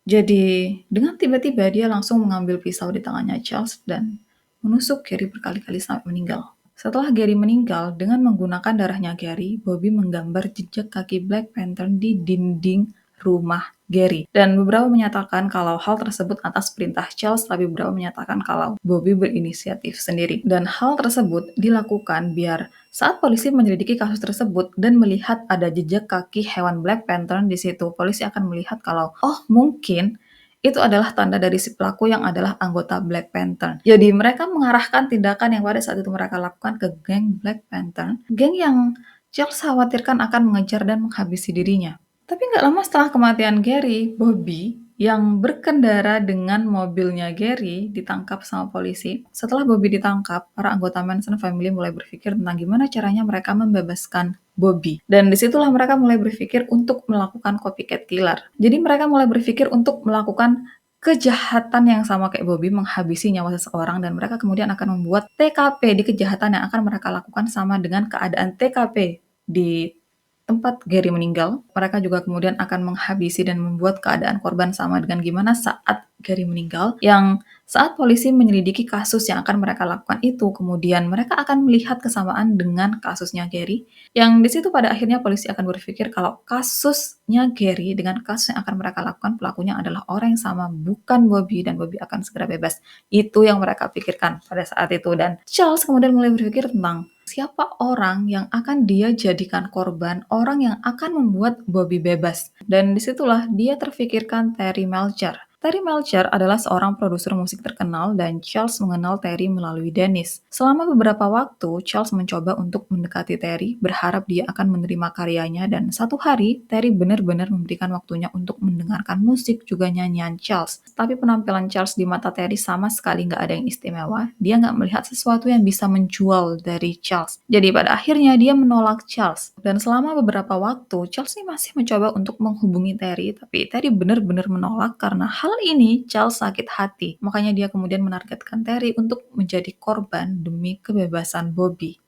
Jadi, dengan tiba-tiba dia langsung mengambil pisau di tangannya Charles dan menusuk Gary berkali-kali sampai meninggal. Setelah Gary meninggal, dengan menggunakan darahnya Gary, Bobby menggambar jejak kaki Black Panther di dinding rumah Gary. Dan beberapa menyatakan kalau hal tersebut atas perintah Charles, tapi beberapa menyatakan kalau Bobby berinisiatif sendiri. Dan hal tersebut dilakukan biar saat polisi menyelidiki kasus tersebut dan melihat ada jejak kaki hewan Black Panther di situ, polisi akan melihat kalau, oh mungkin itu adalah tanda dari si pelaku yang adalah anggota Black Panther. Jadi mereka mengarahkan tindakan yang pada saat itu mereka lakukan ke geng Black Panther, geng yang Charles khawatirkan akan mengejar dan menghabisi dirinya. Tapi nggak lama setelah kematian Gary, Bobby yang berkendara dengan mobilnya Gary ditangkap sama polisi. Setelah Bobby ditangkap, para anggota Manson family mulai berpikir tentang gimana caranya mereka membebaskan Bobby. Dan disitulah mereka mulai berpikir untuk melakukan copycat killer. Jadi mereka mulai berpikir untuk melakukan kejahatan yang sama kayak Bobby, menghabisi nyawa seseorang, dan mereka kemudian akan membuat TKP di kejahatan yang akan mereka lakukan sama dengan keadaan TKP di tempat Gary meninggal. Mereka juga kemudian akan menghabisi dan membuat keadaan korban sama dengan gimana saat Gary meninggal, yang saat polisi menyelidiki kasus yang akan mereka lakukan itu, kemudian mereka akan melihat kesamaan dengan kasusnya Gary, yang di situ pada akhirnya polisi akan berpikir kalau kasusnya Gary dengan kasus yang akan mereka lakukan pelakunya adalah orang yang sama, bukan Bobby, dan Bobby akan segera bebas. Itu yang mereka pikirkan pada saat itu. Dan Charles kemudian mulai berpikir tentang siapa orang yang akan dia jadikan korban, orang yang akan membuat Bobby bebas. Dan disitulah dia terfikirkan Terry Melcher. Terry Melcher adalah seorang produser musik terkenal dan Charles mengenal Terry melalui Dennis. Selama beberapa waktu, Charles mencoba untuk mendekati Terry, berharap dia akan menerima karyanya, dan satu hari, Terry benar-benar memberikan waktunya untuk mendengarkan musik juga nyanyian Charles. Tapi penampilan Charles di mata Terry sama sekali nggak ada yang istimewa. Dia nggak melihat sesuatu yang bisa menjual dari Charles. Jadi pada akhirnya dia menolak Charles. Dan selama beberapa waktu, Charles ini masih mencoba untuk menghubungi Terry, tapi Terry benar-benar menolak karena hal ini Charles sakit hati. Makanya dia kemudian menargetkan Terry untuk menjadi korban demi kebebasan Bobby.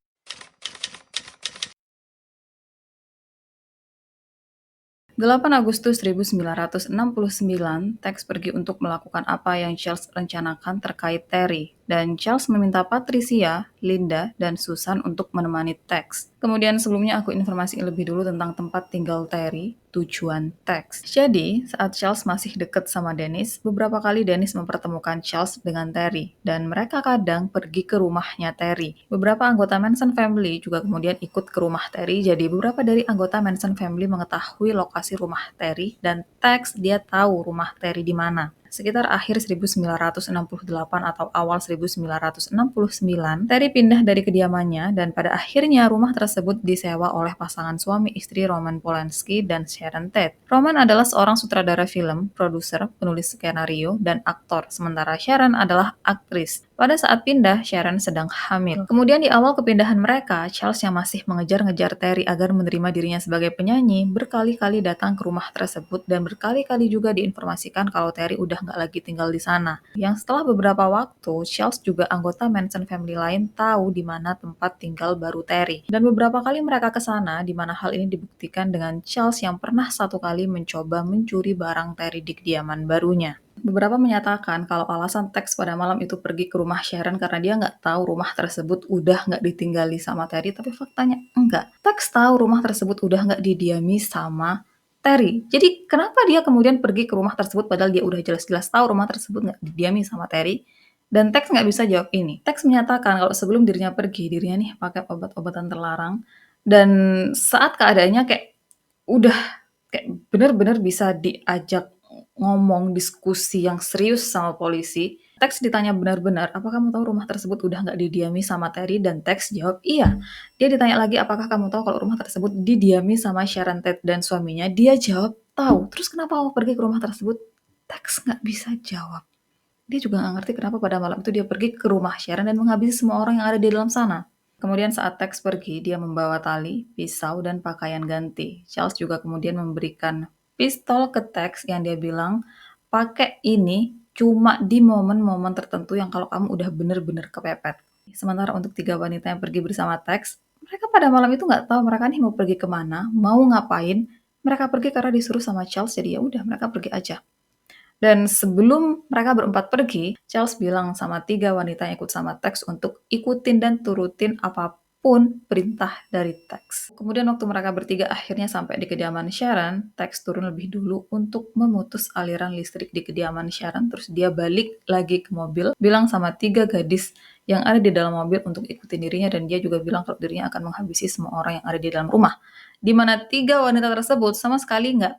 8 Agustus 1969, Tex pergi untuk melakukan apa yang Charles rencanakan terkait Terry, dan Charles meminta Patricia, Linda, dan Susan untuk menemani Tex. Kemudian sebelumnya aku informasiin lebih dulu tentang tempat tinggal Terry, tujuan Tex. Jadi, saat Charles masih deket sama Dennis, beberapa kali Dennis mempertemukan Charles dengan Terry, dan mereka kadang pergi ke rumahnya Terry. Beberapa anggota Manson family juga kemudian ikut ke rumah Terry, jadi beberapa dari anggota Manson family mengetahui lokasi rumah Terry, dan Tex dia tahu rumah Terry di mana. Sekitar akhir 1968 atau awal 1969, Terry pindah dari kediamannya dan pada akhirnya rumah tersebut disewa oleh pasangan suami istri Roman Polanski dan Sharon Tate. Roman adalah seorang sutradara film, produser, penulis skenario, dan aktor, sementara Sharon adalah aktris. Pada saat pindah, Sharon sedang hamil. Kemudian di awal kepindahan mereka, Charles yang masih mengejar-ngejar Terry agar menerima dirinya sebagai penyanyi, berkali-kali datang ke rumah tersebut dan berkali-kali juga diinformasikan kalau Terry udah nggak lagi tinggal di sana. Yang setelah beberapa waktu, Charles juga anggota Manson family lain tahu di mana tempat tinggal baru Terry. Dan beberapa kali mereka ke sana, di mana hal ini dibuktikan dengan Charles yang pernah satu kali mencoba mencuri barang Terry di kediaman barunya. Beberapa menyatakan kalau alasan Tex pada malam itu pergi ke rumah Sharon karena dia nggak tahu rumah tersebut udah nggak ditinggali sama Terry, tapi faktanya enggak. Tex tahu rumah tersebut udah nggak didiami sama Terry. Jadi kenapa dia kemudian pergi ke rumah tersebut padahal dia udah jelas-jelas tahu rumah tersebut nggak didiami sama Terry? Dan Tex nggak bisa jawab ini. Tex menyatakan kalau sebelum dirinya pergi, dirinya nih pakai obat-obatan terlarang, dan saat keadaannya kayak udah kayak bener-bener bisa diajak ngomong diskusi yang serius sama polisi, Teks ditanya benar-benar, "Apa kamu tahu rumah tersebut udah nggak didiami sama Terry?" Dan Teks jawab, "Iya." Dia ditanya lagi, "Apakah kamu tahu kalau rumah tersebut didiami sama Sharon Tate dan suaminya?" Dia jawab, "Tahu." "Terus kenapa kamu pergi ke rumah tersebut?" Teks nggak bisa jawab. Dia juga nggak ngerti kenapa pada malam itu dia pergi ke rumah Sharon dan menghabisi semua orang yang ada di dalam sana. Kemudian saat Tex pergi, dia membawa tali, pisau, dan pakaian ganti. Charles juga kemudian memberikan pistol ke Tex yang dia bilang, pakai ini cuma di momen-momen tertentu yang kalau kamu udah bener-bener kepepet. Sementara untuk tiga wanita yang pergi bersama Tex, mereka pada malam itu nggak tahu mereka nih mau pergi kemana, mau ngapain. Mereka pergi karena disuruh sama Charles, jadi ya udah mereka pergi aja. Dan sebelum mereka berempat pergi, Charles bilang sama tiga wanita yang ikut sama Tex untuk ikutin dan turutin apapun perintah dari Tex. Kemudian waktu mereka bertiga akhirnya sampai di kediaman Sharon, Tex turun lebih dulu untuk memutus aliran listrik di kediaman Sharon, terus dia balik lagi ke mobil, bilang sama tiga gadis yang ada di dalam mobil untuk ikutin dirinya, dan dia juga bilang kalau dirinya akan menghabisi semua orang yang ada di dalam rumah. Di mana tiga wanita tersebut sama sekali nggak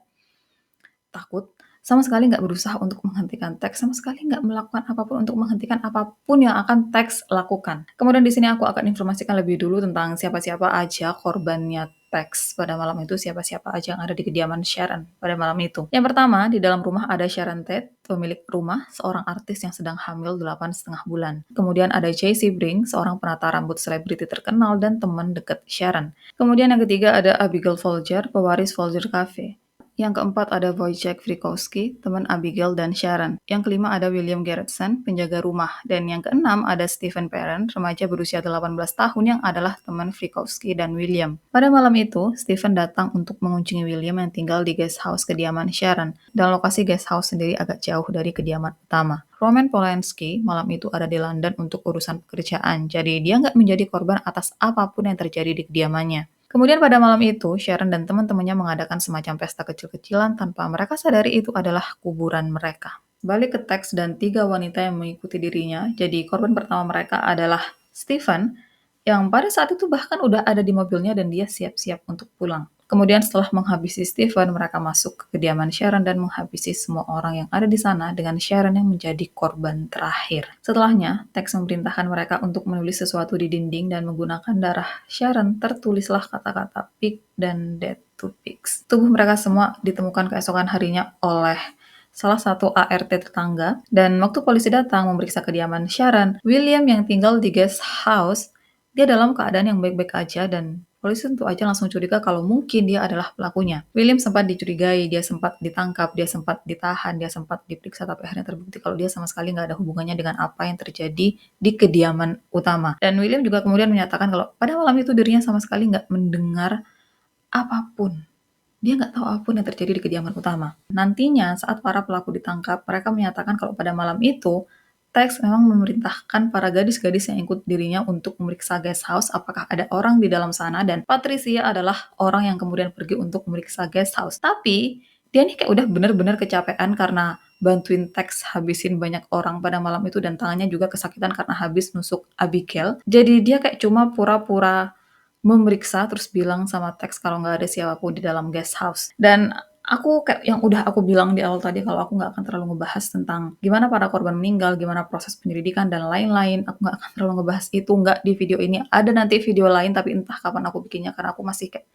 takut, sama sekali nggak berusaha untuk menghentikan Tex, sama sekali nggak melakukan apapun untuk menghentikan apapun yang akan Tex lakukan. Kemudian di sini aku akan informasikan lebih dulu tentang siapa-siapa aja korbannya Tex pada malam itu, siapa-siapa aja yang ada di kediaman Sharon pada malam itu. Yang pertama, di dalam rumah ada Sharon Tate, pemilik rumah, seorang artis yang sedang hamil 8,5 bulan. Kemudian ada JC Brink, seorang penata rambut selebriti terkenal dan teman dekat Sharon. Kemudian yang ketiga ada Abigail Folger, pewaris Folger Cafe. Yang keempat ada Wojciech Frykowski, teman Abigail dan Sharon. Yang kelima ada William Gerritsen, penjaga rumah. Dan yang keenam ada Stephen Perrin, remaja berusia 18 tahun yang adalah teman Frykowski dan William. Pada malam itu, Stephen datang untuk mengunjungi William yang tinggal di guest house kediaman Sharon. Dan lokasi guest house sendiri agak jauh dari kediaman utama. Roman Polanski malam itu ada di London untuk urusan pekerjaan, jadi dia nggak menjadi korban atas apapun yang terjadi di kediamannya. Kemudian pada malam itu, Sharon dan teman-temannya mengadakan semacam pesta kecil-kecilan tanpa mereka sadari itu adalah kuburan mereka. Balik ke teks dan tiga wanita yang mengikuti dirinya, jadi korban pertama mereka adalah Stephen, yang pada saat itu bahkan udah ada di mobilnya dan dia siap-siap untuk pulang. Kemudian setelah menghabisi Stephen, mereka masuk ke kediaman Sharon dan menghabisi semua orang yang ada di sana dengan Sharon yang menjadi korban terakhir. Setelahnya, Tex memerintahkan mereka untuk menulis sesuatu di dinding dan menggunakan darah Sharon tertulislah kata-kata pig dan dead to pigs. Tubuh mereka semua ditemukan keesokan harinya oleh salah satu ART tetangga, dan waktu polisi datang memeriksa kediaman Sharon, William yang tinggal di guest house, dia dalam keadaan yang baik-baik aja dan polisi tentu aja langsung curiga kalau mungkin dia adalah pelakunya. William sempat dicurigai, dia sempat ditangkap, dia sempat ditahan, dia sempat diperiksa, tapi akhirnya terbukti kalau dia sama sekali nggak ada hubungannya dengan apa yang terjadi di kediaman utama. Dan William juga kemudian menyatakan kalau pada malam itu dirinya sama sekali nggak mendengar apapun. Dia nggak tahu apapun yang terjadi di kediaman utama. Nantinya saat para pelaku ditangkap, mereka menyatakan kalau pada malam itu, Tex memang memerintahkan para gadis-gadis yang ikut dirinya untuk memeriksa guest house apakah ada orang di dalam sana, dan Patricia adalah orang yang kemudian pergi untuk memeriksa guest house. Tapi dia nih kayak udah bener-bener kecapean karena bantuin Tex habisin banyak orang pada malam itu dan tangannya juga kesakitan karena habis nusuk Abigail. Jadi dia kayak cuma pura-pura memeriksa terus bilang sama Tex kalau nggak ada siapapun di dalam guest house. Dan aku kayak yang udah aku bilang di awal tadi kalau aku nggak akan terlalu ngebahas tentang gimana para korban meninggal, gimana proses penyelidikan dan lain-lain. Aku nggak akan terlalu ngebahas itu nggak di video ini. Ada nanti video lain tapi entah kapan aku bikinnya karena aku masih kayak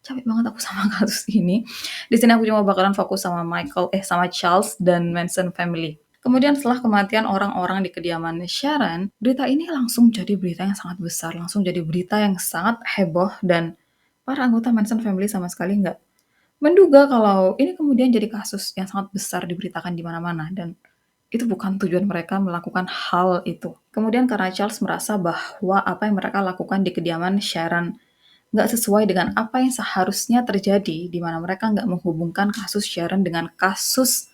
capek banget aku sama kasus ini. Di sini aku cuma bakalan fokus sama sama Charles dan Manson family. Kemudian setelah kematian orang-orang di kediaman Sharon, berita ini langsung jadi berita yang sangat besar, langsung jadi berita yang sangat heboh, dan para anggota Manson family sama sekali nggak menduga kalau ini kemudian jadi kasus yang sangat besar diberitakan di mana-mana, dan itu bukan tujuan mereka melakukan hal itu. Kemudian karena Charles merasa bahwa apa yang mereka lakukan di kediaman Sharon nggak sesuai dengan apa yang seharusnya terjadi, di mana mereka nggak menghubungkan kasus Sharon dengan kasus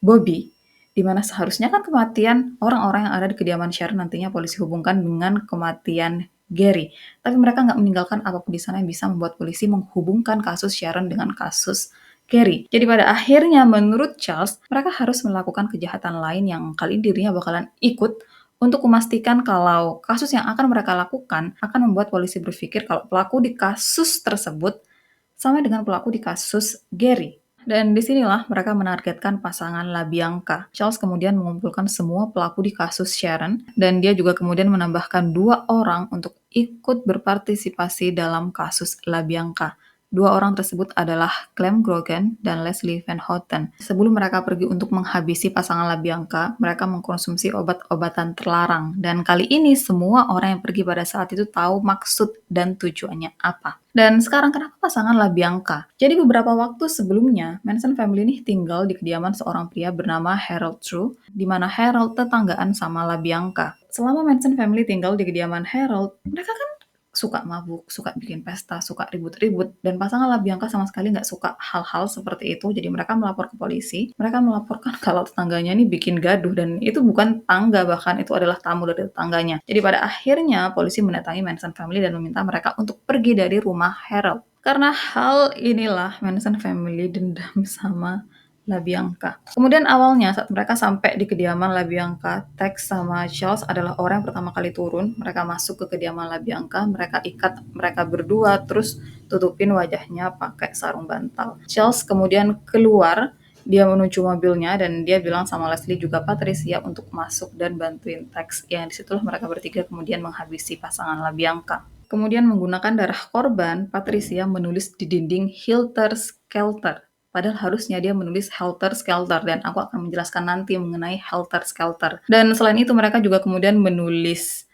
Bobby, di mana seharusnya kan kematian orang-orang yang ada di kediaman Sharon nantinya polisi hubungkan dengan kematian Gary. Tapi mereka nggak meninggalkan apapun di sana yang bisa membuat polisi menghubungkan kasus Sharon dengan kasus Gary. Jadi pada akhirnya menurut Charles, mereka harus melakukan kejahatan lain yang kali ini dirinya bakalan ikut untuk memastikan kalau kasus yang akan mereka lakukan akan membuat polisi berpikir kalau pelaku di kasus tersebut sama dengan pelaku di kasus Gary. Dan disinilah mereka menargetkan pasangan LaBianca. Charles kemudian mengumpulkan semua pelaku di kasus Sharon, dan dia juga kemudian menambahkan 2 orang untuk ikut berpartisipasi dalam kasus LaBianca. 2 orang tersebut adalah Clem Grogan dan Leslie Van Houten. Sebelum mereka pergi untuk menghabisi pasangan LaBianca, mereka mengkonsumsi obat-obatan terlarang. Dan kali ini semua orang yang pergi pada saat itu tahu maksud dan tujuannya apa. Dan sekarang kenapa pasangan LaBianca? Jadi beberapa waktu sebelumnya, Manson family ini tinggal di kediaman seorang pria bernama Harold True, di mana Harold tetanggaan sama LaBianca. Selama Manson family tinggal di kediaman Harold, mereka kan suka mabuk, suka bikin pesta, suka ribut-ribut, dan pasangan LaBianca sama sekali nggak suka hal-hal seperti itu, jadi mereka melapor ke polisi. Mereka melaporkan kalau tetangganya ini bikin gaduh, dan itu bukan tangga, bahkan itu adalah tamu dari tetangganya. Jadi pada akhirnya polisi mendatangi Manson family dan meminta mereka untuk pergi dari rumah Harold. Karena hal inilah Manson family dendam sama LaBianca. Kemudian awalnya saat mereka sampai di kediaman LaBianca, Tex sama Charles adalah orang yang pertama kali turun. Mereka masuk ke kediaman LaBianca, mereka ikat mereka berdua, terus tutupin wajahnya pakai sarung bantal. Charles kemudian keluar, dia menuju mobilnya dan dia bilang sama Leslie juga Patricia untuk masuk dan bantuin Tex. Yang disitulah mereka bertiga kemudian menghabisi pasangan LaBianca. Kemudian menggunakan darah korban, Patricia menulis di dinding Helter Skelter. Padahal harusnya dia menulis Helter Skelter, dan aku akan menjelaskan nanti mengenai Helter Skelter. Dan selain itu mereka juga kemudian menulis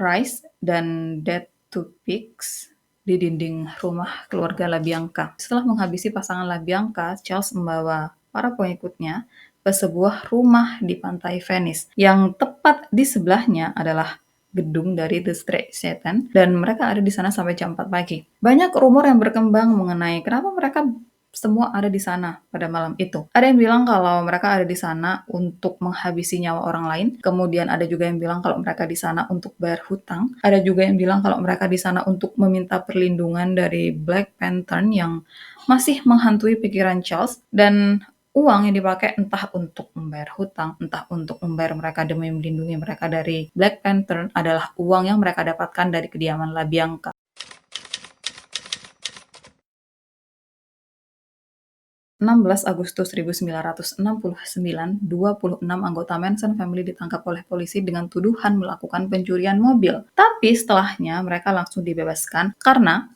Rise dan Dead to Pigs di dinding rumah keluarga LaBianca. Setelah menghabisi pasangan LaBianca, Charles membawa para pengikutnya ke sebuah rumah di pantai Venice. Yang tepat di sebelahnya adalah gedung dari The Straight Satan, dan mereka ada di sana sampai jam 4 pagi. Banyak rumor yang berkembang mengenai kenapa mereka semua ada di sana pada malam itu. Ada yang bilang kalau mereka ada di sana untuk menghabisi nyawa orang lain. Kemudian ada juga yang bilang kalau mereka di sana untuk bayar hutang. Ada juga yang bilang kalau mereka di sana untuk meminta perlindungan dari Black Panther yang masih menghantui pikiran Charles. Dan uang yang dipakai entah untuk membayar hutang, entah untuk membayar mereka demi melindungi mereka dari Black Panther adalah uang yang mereka dapatkan dari kediaman LaBianca. 16 Agustus 1969, 26 anggota Manson family ditangkap oleh polisi dengan tuduhan melakukan pencurian mobil. Tapi setelahnya mereka langsung dibebaskan karena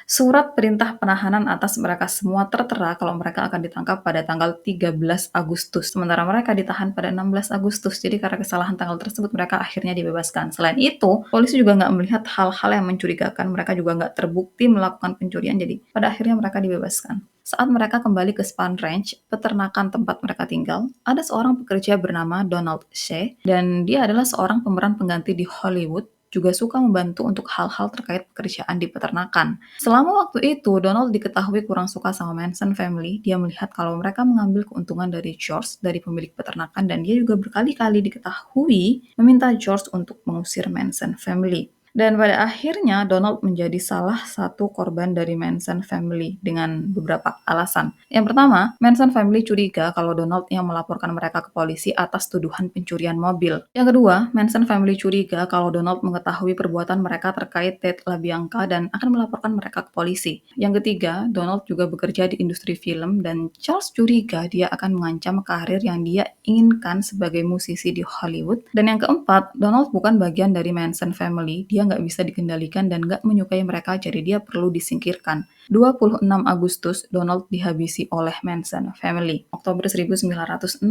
surat perintah penahanan atas mereka semua tertera kalau mereka akan ditangkap pada tanggal 13 Agustus. Sementara mereka ditahan pada 16 Agustus. Jadi karena kesalahan tanggal tersebut mereka akhirnya dibebaskan. Selain itu, polisi juga nggak melihat hal-hal yang mencurigakan. Mereka juga nggak terbukti melakukan pencurian. Jadi pada akhirnya mereka dibebaskan. Saat mereka kembali ke Spahn Ranch, peternakan tempat mereka tinggal, ada seorang pekerja bernama Donald Shea, dan dia adalah seorang pemeran pengganti di Hollywood, juga suka membantu untuk hal-hal terkait pekerjaan di peternakan. Selama waktu itu, Donald diketahui kurang suka sama Manson family. Dia melihat kalau mereka mengambil keuntungan dari George, dari pemilik peternakan, dan dia juga berkali-kali diketahui meminta George untuk mengusir Manson family. Dan pada akhirnya Donald menjadi salah satu korban dari Manson family dengan beberapa alasan. Yang pertama, Manson family curiga kalau Donald yang melaporkan mereka ke polisi atas tuduhan pencurian mobil. Yang kedua, Manson family curiga kalau Donald mengetahui perbuatan mereka terkait Ted LaBianca dan akan melaporkan mereka ke polisi. Yang ketiga, Donald juga bekerja di industri film dan Charles curiga dia akan mengancam karir yang dia inginkan sebagai musisi di Hollywood. Dan yang keempat, Donald bukan bagian dari Manson family. Dia nggak bisa dikendalikan dan nggak menyukai mereka, jadi dia perlu disingkirkan. 26 Agustus, Donald dihabisi oleh Manson family. Oktober 1969,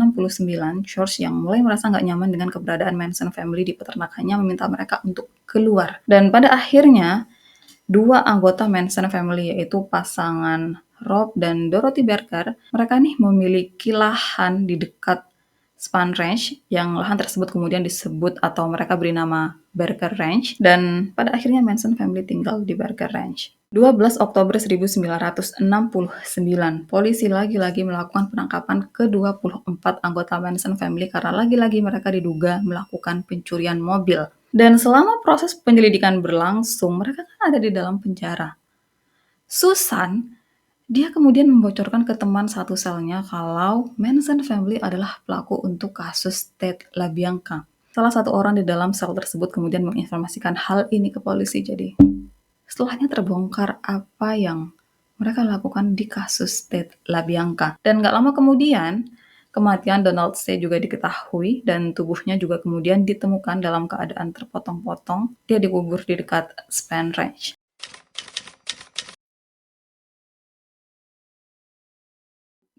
George yang mulai merasa nggak nyaman dengan keberadaan Manson family di peternakannya meminta mereka untuk keluar. Dan pada akhirnya, 2 anggota Manson family yaitu pasangan Rob dan Dorothy Barker, mereka nih memiliki lahan di dekat Spahn Ranch, yang lahan tersebut kemudian disebut atau mereka beri nama Barker Ranch, dan pada akhirnya Manson family tinggal di Barker Ranch. 12 Oktober 1969, polisi lagi-lagi melakukan penangkapan ke-24 anggota Manson family karena lagi-lagi mereka diduga melakukan pencurian mobil. Dan selama proses penyelidikan berlangsung, mereka kan ada di dalam penjara. Susan, dia kemudian membocorkan ke teman satu selnya kalau Manson family adalah pelaku untuk kasus Ted LaBianca. Salah satu orang di dalam sel tersebut kemudian menginformasikan hal ini ke polisi. Jadi, setelahnya terbongkar apa yang mereka lakukan di kasus Ted LaBianca. Dan nggak lama kemudian, kematian Donald C. juga diketahui dan tubuhnya juga kemudian ditemukan dalam keadaan terpotong-potong. Dia dikubur di dekat Spahn Ranch.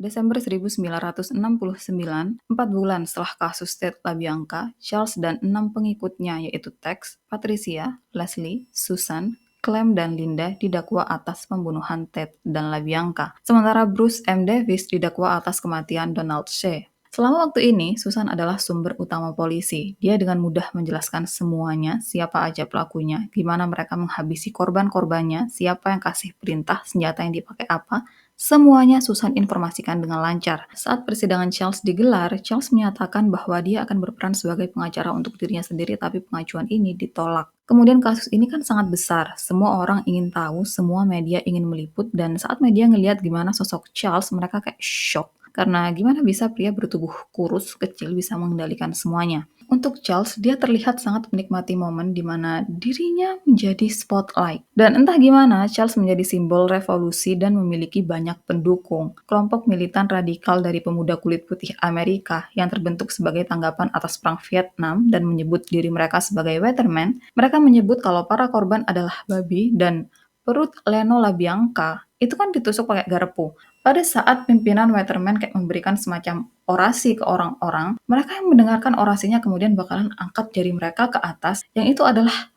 Desember 1969, 4 bulan setelah kasus Ted LaBianca, Charles dan 6 pengikutnya yaitu Tex, Patricia, Leslie, Susan, Clem, dan Linda didakwa atas pembunuhan Ted dan LaBianca. Sementara Bruce M. Davis didakwa atas kematian Donald C. Selama waktu ini, Susan adalah sumber utama polisi. Dia dengan mudah menjelaskan semuanya, siapa aja pelakunya, gimana mereka menghabisi korban-korbannya, siapa yang kasih perintah, senjata yang dipakai apa, semuanya Susan informasikan dengan lancar. Saat persidangan Charles digelar, Charles menyatakan bahwa dia akan berperan sebagai pengacara untuk dirinya sendiri, tapi pengajuan ini ditolak. Kemudian kasus ini kan sangat besar, semua orang ingin tahu, semua media ingin meliput, dan saat media ngelihat gimana sosok Charles, mereka kayak shock. Karena gimana bisa pria bertubuh kurus, kecil bisa mengendalikan semuanya. Untuk Charles, dia terlihat sangat menikmati momen di mana dirinya menjadi spotlight. Dan entah gimana, Charles menjadi simbol revolusi dan memiliki banyak pendukung. Kelompok militan radikal dari pemuda kulit putih Amerika yang terbentuk sebagai tanggapan atas Perang Vietnam dan menyebut diri mereka sebagai Weathermen, mereka menyebut kalau para korban adalah babi dan perut Leno LaBianca itu kan ditusuk pakai garpu. Pada saat pimpinan Weathermen kayak memberikan semacam orasi ke orang-orang, mereka yang mendengarkan orasinya kemudian bakalan angkat jari mereka ke atas, yang itu adalah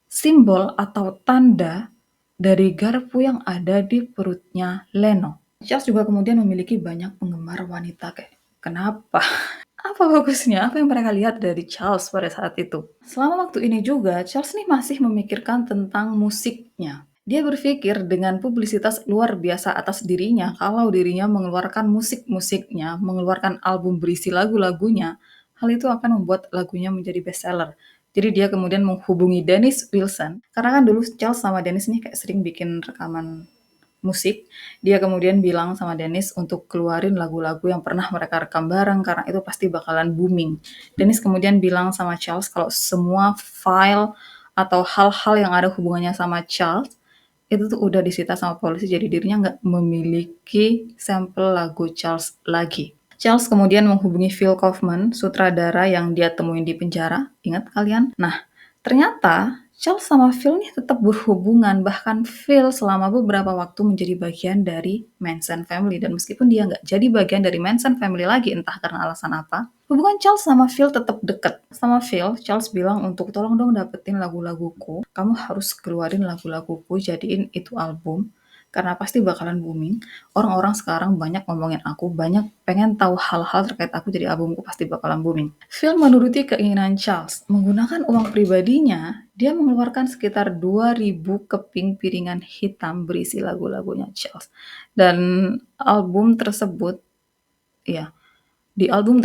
simbol atau tanda dari garpu yang ada di perutnya Leno. Charles juga kemudian memiliki banyak penggemar wanita kayak, kenapa? Apa bagusnya? Apa yang mereka lihat dari Charles pada saat itu? Selama waktu ini juga, Charles nih masih memikirkan tentang musiknya. Dia berpikir dengan publisitas luar biasa atas dirinya, kalau dirinya mengeluarkan musik-musiknya, mengeluarkan album berisi lagu-lagunya, hal itu akan membuat lagunya menjadi bestseller. Jadi dia kemudian menghubungi Dennis Wilson, karena kan dulu Charles sama Dennis nih kayak sering bikin rekaman musik, dia kemudian bilang sama Dennis untuk keluarin lagu-lagu yang pernah mereka rekam bareng karena itu pasti bakalan booming. Dennis kemudian bilang sama Charles kalau semua file atau hal-hal yang ada hubungannya sama Charles itu tuh udah disita sama polisi, jadi dirinya nggak memiliki sampel lagu Charles lagi. Charles kemudian menghubungi Phil Kaufman, sutradara yang dia temuin di penjara. Ingat kalian? Nah, ternyata Charles sama Phil nih tetap berhubungan, bahkan Phil selama beberapa waktu menjadi bagian dari Manson family. Dan meskipun dia nggak jadi bagian dari Manson family lagi, entah karena alasan apa, hubungan Charles sama Phil tetap deket. Sama Phil, Charles bilang untuk tolong dong dapetin lagu-laguku, kamu harus keluarin lagu-laguku, jadiin itu album, karena pasti bakalan booming. Orang-orang sekarang banyak ngomongin aku, banyak pengen tahu hal-hal terkait aku, jadi albumku pasti bakalan booming. Phil menuruti keinginan Charles. Menggunakan uang pribadinya, dia mengeluarkan sekitar 2.000 keping piringan hitam berisi lagu-lagunya Charles. Dan album tersebut, ya, di album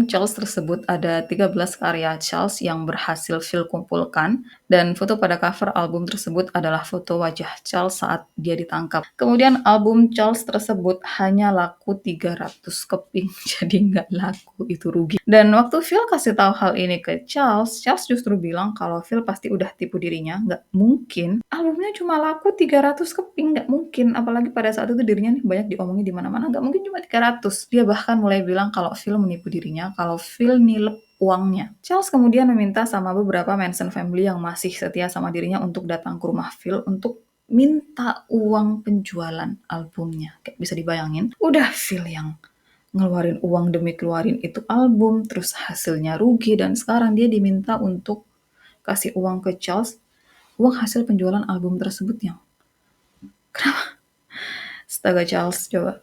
Charles tersebut ada 13 karya Charles yang berhasil Phil kumpulkan, dan foto pada cover album tersebut adalah foto wajah Charles saat dia ditangkap. Kemudian album Charles tersebut hanya laku 300 keping, jadi nggak laku, itu rugi. Dan waktu Phil kasih tahu hal ini ke Charles, Charles justru bilang kalau Phil pasti udah tipu dirinya, nggak mungkin. Albumnya cuma laku 300 keping, nggak mungkin. Apalagi pada saat itu dirinya nih banyak diomongin di mana-mana, nggak mungkin cuma 300. Dia bahkan mulai bilang kalau Phil menipu dirinya, kalau Phil nilep uangnya. Charles kemudian meminta sama beberapa Manson family yang masih setia sama dirinya untuk datang ke rumah Phil untuk minta uang penjualan albumnya. Kayak bisa dibayangin, udah Phil yang ngeluarin uang demi keluarin itu album, terus hasilnya rugi, dan sekarang dia diminta untuk kasih uang ke Charles, uang hasil penjualan album tersebut yang astaga Charles, coba.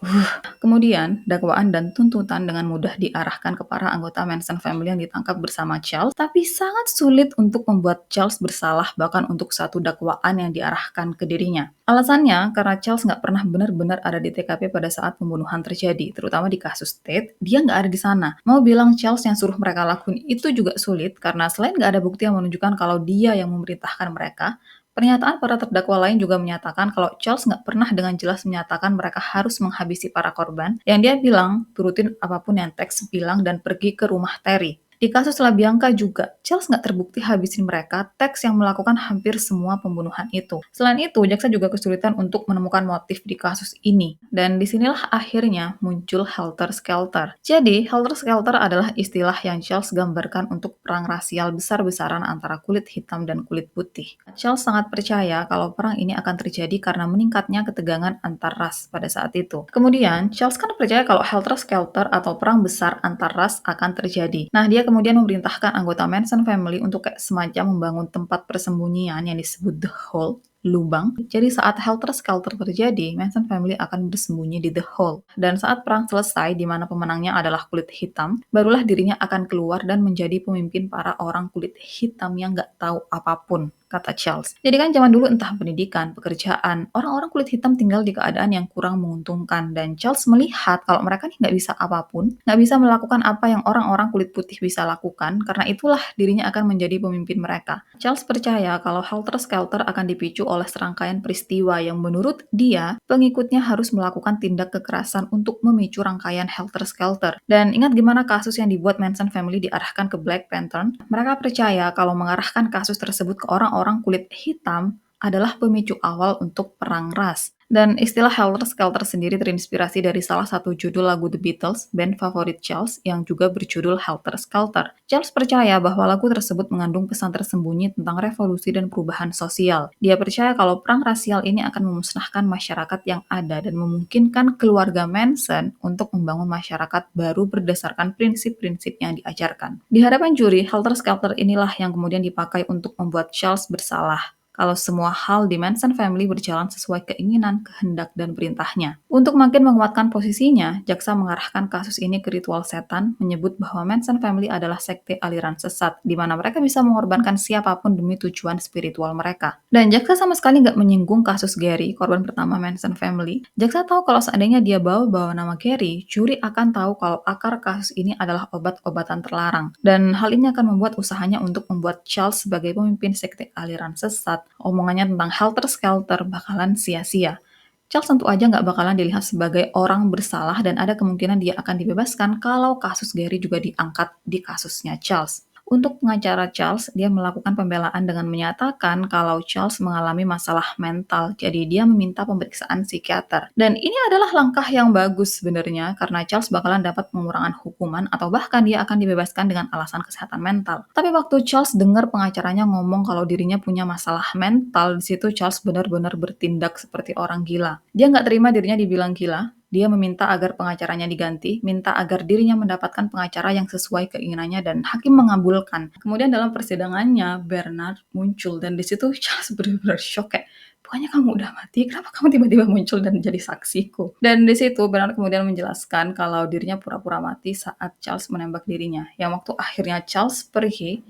Kemudian, dakwaan dan tuntutan dengan mudah diarahkan ke para anggota Manson family yang ditangkap bersama Charles, tapi sangat sulit untuk membuat Charles bersalah bahkan untuk satu dakwaan yang diarahkan ke dirinya. Alasannya, karena Charles nggak pernah benar-benar ada di TKP pada saat pembunuhan terjadi, terutama di kasus Tate, dia nggak ada di sana. Mau bilang Charles yang suruh mereka lakuin itu juga sulit, karena selain nggak ada bukti yang menunjukkan kalau dia yang memerintahkan mereka, pernyataan para terdakwa lain juga menyatakan kalau Charles nggak pernah dengan jelas menyatakan mereka harus menghabisi para korban. Yang dia bilang, turutin apapun yang Tex bilang dan pergi ke rumah Terry. Di kasus LaBianca juga, Charles nggak terbukti habisin mereka teks yang melakukan hampir semua pembunuhan itu. Selain itu, jaksa juga kesulitan untuk menemukan motif di kasus ini. Dan disinilah akhirnya muncul helter-skelter. Jadi, helter-skelter adalah istilah yang Charles gambarkan untuk perang rasial besar-besaran antara kulit hitam dan kulit putih. Charles sangat percaya kalau perang ini akan terjadi karena meningkatnya ketegangan antar ras pada saat itu. Kemudian, Charles kan percaya kalau helter-skelter atau perang besar antar ras akan terjadi. Nah, dia kemudian memerintahkan anggota Manson family untuk kayak semacam membangun tempat persembunyian yang disebut The Hole, lubang. Jadi saat helter-skelter terjadi, Manson family akan bersembunyi di The Hole. Dan saat perang selesai, di mana pemenangnya adalah kulit hitam, barulah dirinya akan keluar dan menjadi pemimpin para orang kulit hitam yang nggak tahu apapun, kata Charles. Jadi kan zaman dulu entah pendidikan, pekerjaan, orang-orang kulit hitam tinggal di keadaan yang kurang menguntungkan. Dan Charles melihat kalau mereka nih nggak bisa apapun, nggak bisa melakukan apa yang orang-orang kulit putih bisa lakukan, karena itulah dirinya akan menjadi pemimpin mereka. Charles percaya kalau helter-skelter akan dipicu oleh serangkaian peristiwa yang menurut dia, pengikutnya harus melakukan tindak kekerasan untuk memicu rangkaian helter-skelter. Dan ingat gimana kasus yang dibuat Manson family diarahkan ke Black Panther? Mereka percaya kalau mengarahkan kasus tersebut ke orang-orang kulit hitam adalah pemicu awal untuk perang ras. Dan istilah helter-skelter sendiri terinspirasi dari salah satu judul lagu The Beatles, band favorit Charles, yang juga berjudul Helter Skelter. Charles percaya bahwa lagu tersebut mengandung pesan tersembunyi tentang revolusi dan perubahan sosial. Dia percaya kalau perang rasial ini akan memusnahkan masyarakat yang ada dan memungkinkan keluarga Manson untuk membangun masyarakat baru berdasarkan prinsip-prinsip yang diajarkan. Di hadapan juri, Helter Skelter inilah yang kemudian dipakai untuk membuat Charles bersalah kalau semua hal di Manson family berjalan sesuai keinginan, kehendak, dan perintahnya. Untuk makin menguatkan posisinya, jaksa mengarahkan kasus ini ke ritual setan, menyebut bahwa Manson family adalah sekte aliran sesat, di mana mereka bisa mengorbankan siapapun demi tujuan spiritual mereka. Dan jaksa sama sekali nggak menyinggung kasus Gary, korban pertama Manson family. Jaksa tahu kalau seandainya dia bawa nama Gary, juri akan tahu kalau akar kasus ini adalah obat-obatan terlarang. Dan hal ini akan membuat usahanya untuk membuat Charles sebagai pemimpin sekte aliran sesat, omongannya tentang helter-skelter bakalan sia-sia. Charles tentu aja nggak bakalan dilihat sebagai orang bersalah dan ada kemungkinan dia akan dibebaskan kalau kasus Gary juga diangkat di kasusnya Charles. Untuk pengacara Charles, dia melakukan pembelaan dengan menyatakan kalau Charles mengalami masalah mental, jadi dia meminta pemeriksaan psikiater. Dan ini adalah langkah yang bagus sebenarnya, karena Charles bakalan dapat pengurangan hukuman atau bahkan dia akan dibebaskan dengan alasan kesehatan mental. Tapi waktu Charles dengar pengacaranya ngomong kalau dirinya punya masalah mental, di situ Charles benar-benar bertindak seperti orang gila. Dia nggak terima dirinya dibilang gila. Dia meminta agar pengacaranya diganti, minta agar dirinya mendapatkan pengacara yang sesuai keinginannya dan hakim mengabulkan. Kemudian dalam persidangannya, Bernard muncul dan di situ Charles benar-benar shock kayak, bukannya kamu udah mati, kenapa kamu tiba-tiba muncul dan jadi saksiku? Dan di situ Bernard kemudian menjelaskan kalau dirinya pura-pura mati saat Charles menembak dirinya. Yang waktu akhirnya Charles pergi,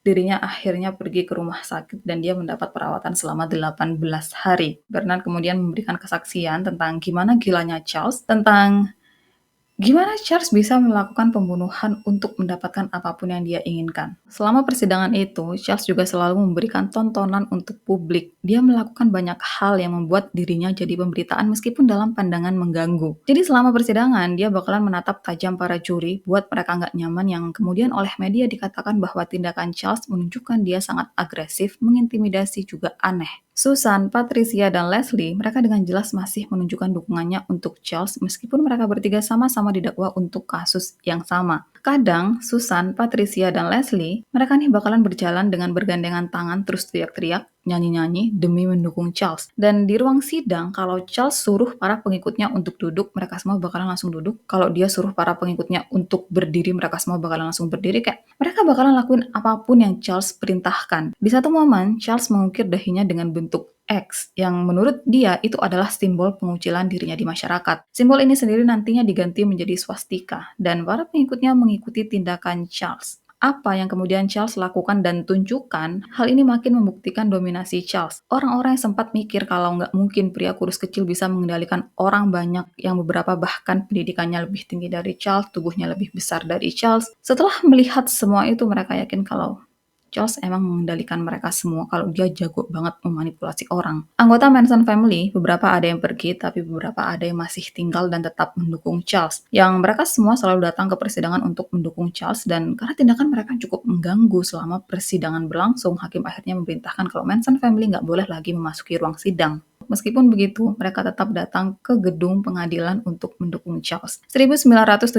dirinya akhirnya pergi ke rumah sakit dan dia mendapat perawatan selama 18 hari. Bernard kemudian memberikan kesaksian tentang gimana gilanya Charles, tentang gimana Charles bisa melakukan pembunuhan untuk mendapatkan apapun yang dia inginkan? Selama persidangan itu, Charles juga selalu memberikan tontonan untuk publik. Dia melakukan banyak hal yang membuat dirinya jadi pemberitaan meskipun dalam pandangan mengganggu. Jadi selama persidangan, dia bakalan menatap tajam para juri buat mereka nggak nyaman yang kemudian oleh media dikatakan bahwa tindakan Charles menunjukkan dia sangat agresif, mengintimidasi juga aneh. Susan, Patricia, dan Leslie, mereka dengan jelas masih menunjukkan dukungannya untuk Charles meskipun mereka bertiga sama-sama didakwa untuk kasus yang sama. Kadang, Susan, Patricia, dan Leslie, mereka nih bakalan berjalan dengan bergandengan tangan terus teriak-teriak, nyanyi-nyanyi demi mendukung Charles. Dan di ruang sidang, kalau Charles suruh para pengikutnya untuk duduk, mereka semua bakalan langsung duduk. Kalau dia suruh para pengikutnya untuk berdiri, mereka semua bakalan langsung berdiri. Kayak mereka bakalan lakuin apapun yang Charles perintahkan. Di satu momen, Charles mengukir dahinya dengan bentuk X, yang menurut dia itu adalah simbol pengucilan dirinya di masyarakat. Simbol ini sendiri nantinya diganti menjadi swastika, dan para pengikutnya mengikuti tindakan Charles. Apa yang kemudian Charles lakukan dan tunjukkan, hal ini makin membuktikan dominasi Charles. Orang-orang yang sempat mikir kalau nggak mungkin pria kurus kecil bisa mengendalikan orang banyak yang beberapa bahkan pendidikannya lebih tinggi dari Charles, tubuhnya lebih besar dari Charles. Setelah melihat semua itu, mereka yakin kalau Charles emang mengendalikan mereka semua kalau dia jago banget memanipulasi orang. Anggota Manson family, beberapa ada yang pergi, tapi beberapa ada yang masih tinggal dan tetap mendukung Charles. Yang mereka semua selalu datang ke persidangan untuk mendukung Charles, dan karena tindakan mereka cukup mengganggu selama persidangan berlangsung, hakim akhirnya memerintahkan kalau Manson family nggak boleh lagi memasuki ruang sidang. Meskipun begitu, mereka tetap datang ke gedung pengadilan untuk mendukung Charles. 1971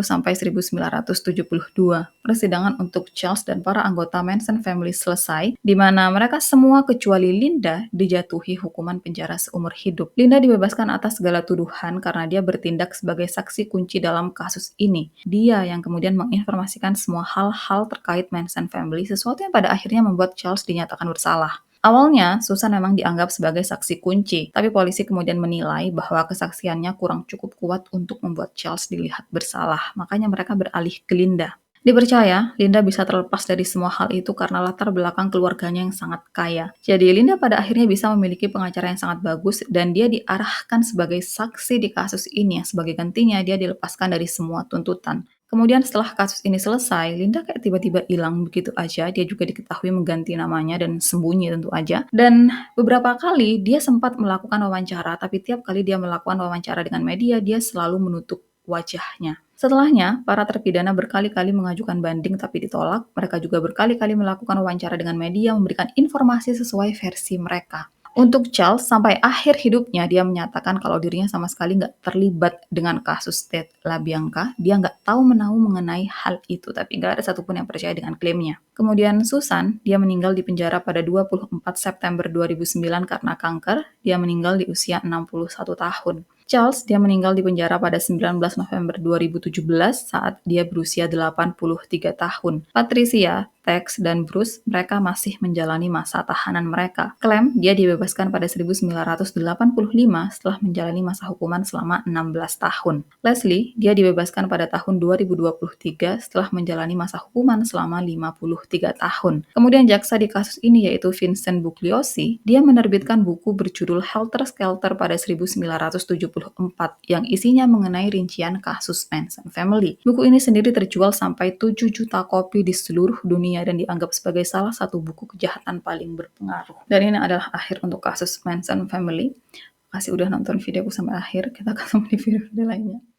sampai 1972, persidangan untuk Charles dan para anggota Manson family selesai, di mana mereka semua kecuali Linda dijatuhi hukuman penjara seumur hidup. Linda dibebaskan atas segala tuduhan karena dia bertindak sebagai saksi kunci dalam kasus ini. Dia yang kemudian menginformasikan semua hal-hal terkait Manson family, sesuatu yang pada akhirnya membuat Charles dinyatakan bersalah. Awalnya, Susan memang dianggap sebagai saksi kunci, tapi polisi kemudian menilai bahwa kesaksiannya kurang cukup kuat untuk membuat Charles dilihat bersalah, makanya mereka beralih ke Linda. Dipercaya, Linda bisa terlepas dari semua hal itu karena latar belakang keluarganya yang sangat kaya. Jadi, Linda pada akhirnya bisa memiliki pengacara yang sangat bagus dan dia diarahkan sebagai saksi di kasus ini. Sebagai gantinya, dia dilepaskan dari semua tuntutan. Kemudian setelah kasus ini selesai, Linda kayak tiba-tiba hilang begitu aja. Dia juga diketahui mengganti namanya dan sembunyi tentu aja. Dan beberapa kali dia sempat melakukan wawancara, tapi tiap kali dia melakukan wawancara dengan media, dia selalu menutup wajahnya. Setelahnya, para terpidana berkali-kali mengajukan banding tapi ditolak. Mereka juga berkali-kali melakukan wawancara dengan media, memberikan informasi sesuai versi mereka. Untuk Charles, sampai akhir hidupnya dia menyatakan kalau dirinya sama sekali nggak terlibat dengan kasus Ted LaBianca. Dia nggak tahu menahu mengenai hal itu, tapi nggak ada satupun yang percaya dengan klaimnya. Kemudian Susan, dia meninggal di penjara pada 24 September 2009 karena kanker. Dia meninggal di usia 61 tahun. Charles, dia meninggal di penjara pada 19 November 2017 saat dia berusia 83 tahun. Patricia, Tex, dan Bruce, mereka masih menjalani masa tahanan mereka. Clem, dia dibebaskan pada 1985 setelah menjalani masa hukuman selama 16 tahun. Leslie, dia dibebaskan pada tahun 2023 setelah menjalani masa hukuman selama 53 tahun. Kemudian jaksa di kasus ini yaitu Vincent Bugliosi, dia menerbitkan buku berjudul Helter Skelter pada 1974 yang isinya mengenai rincian kasus Manson Family. Buku ini sendiri terjual sampai 7 juta kopi di seluruh dunia dan dianggap sebagai salah satu buku kejahatan paling berpengaruh. Dan ini adalah akhir untuk kasus Manson Family. Makasih udah nonton videoku sampai akhir. Kita ketemu di video-video lainnya.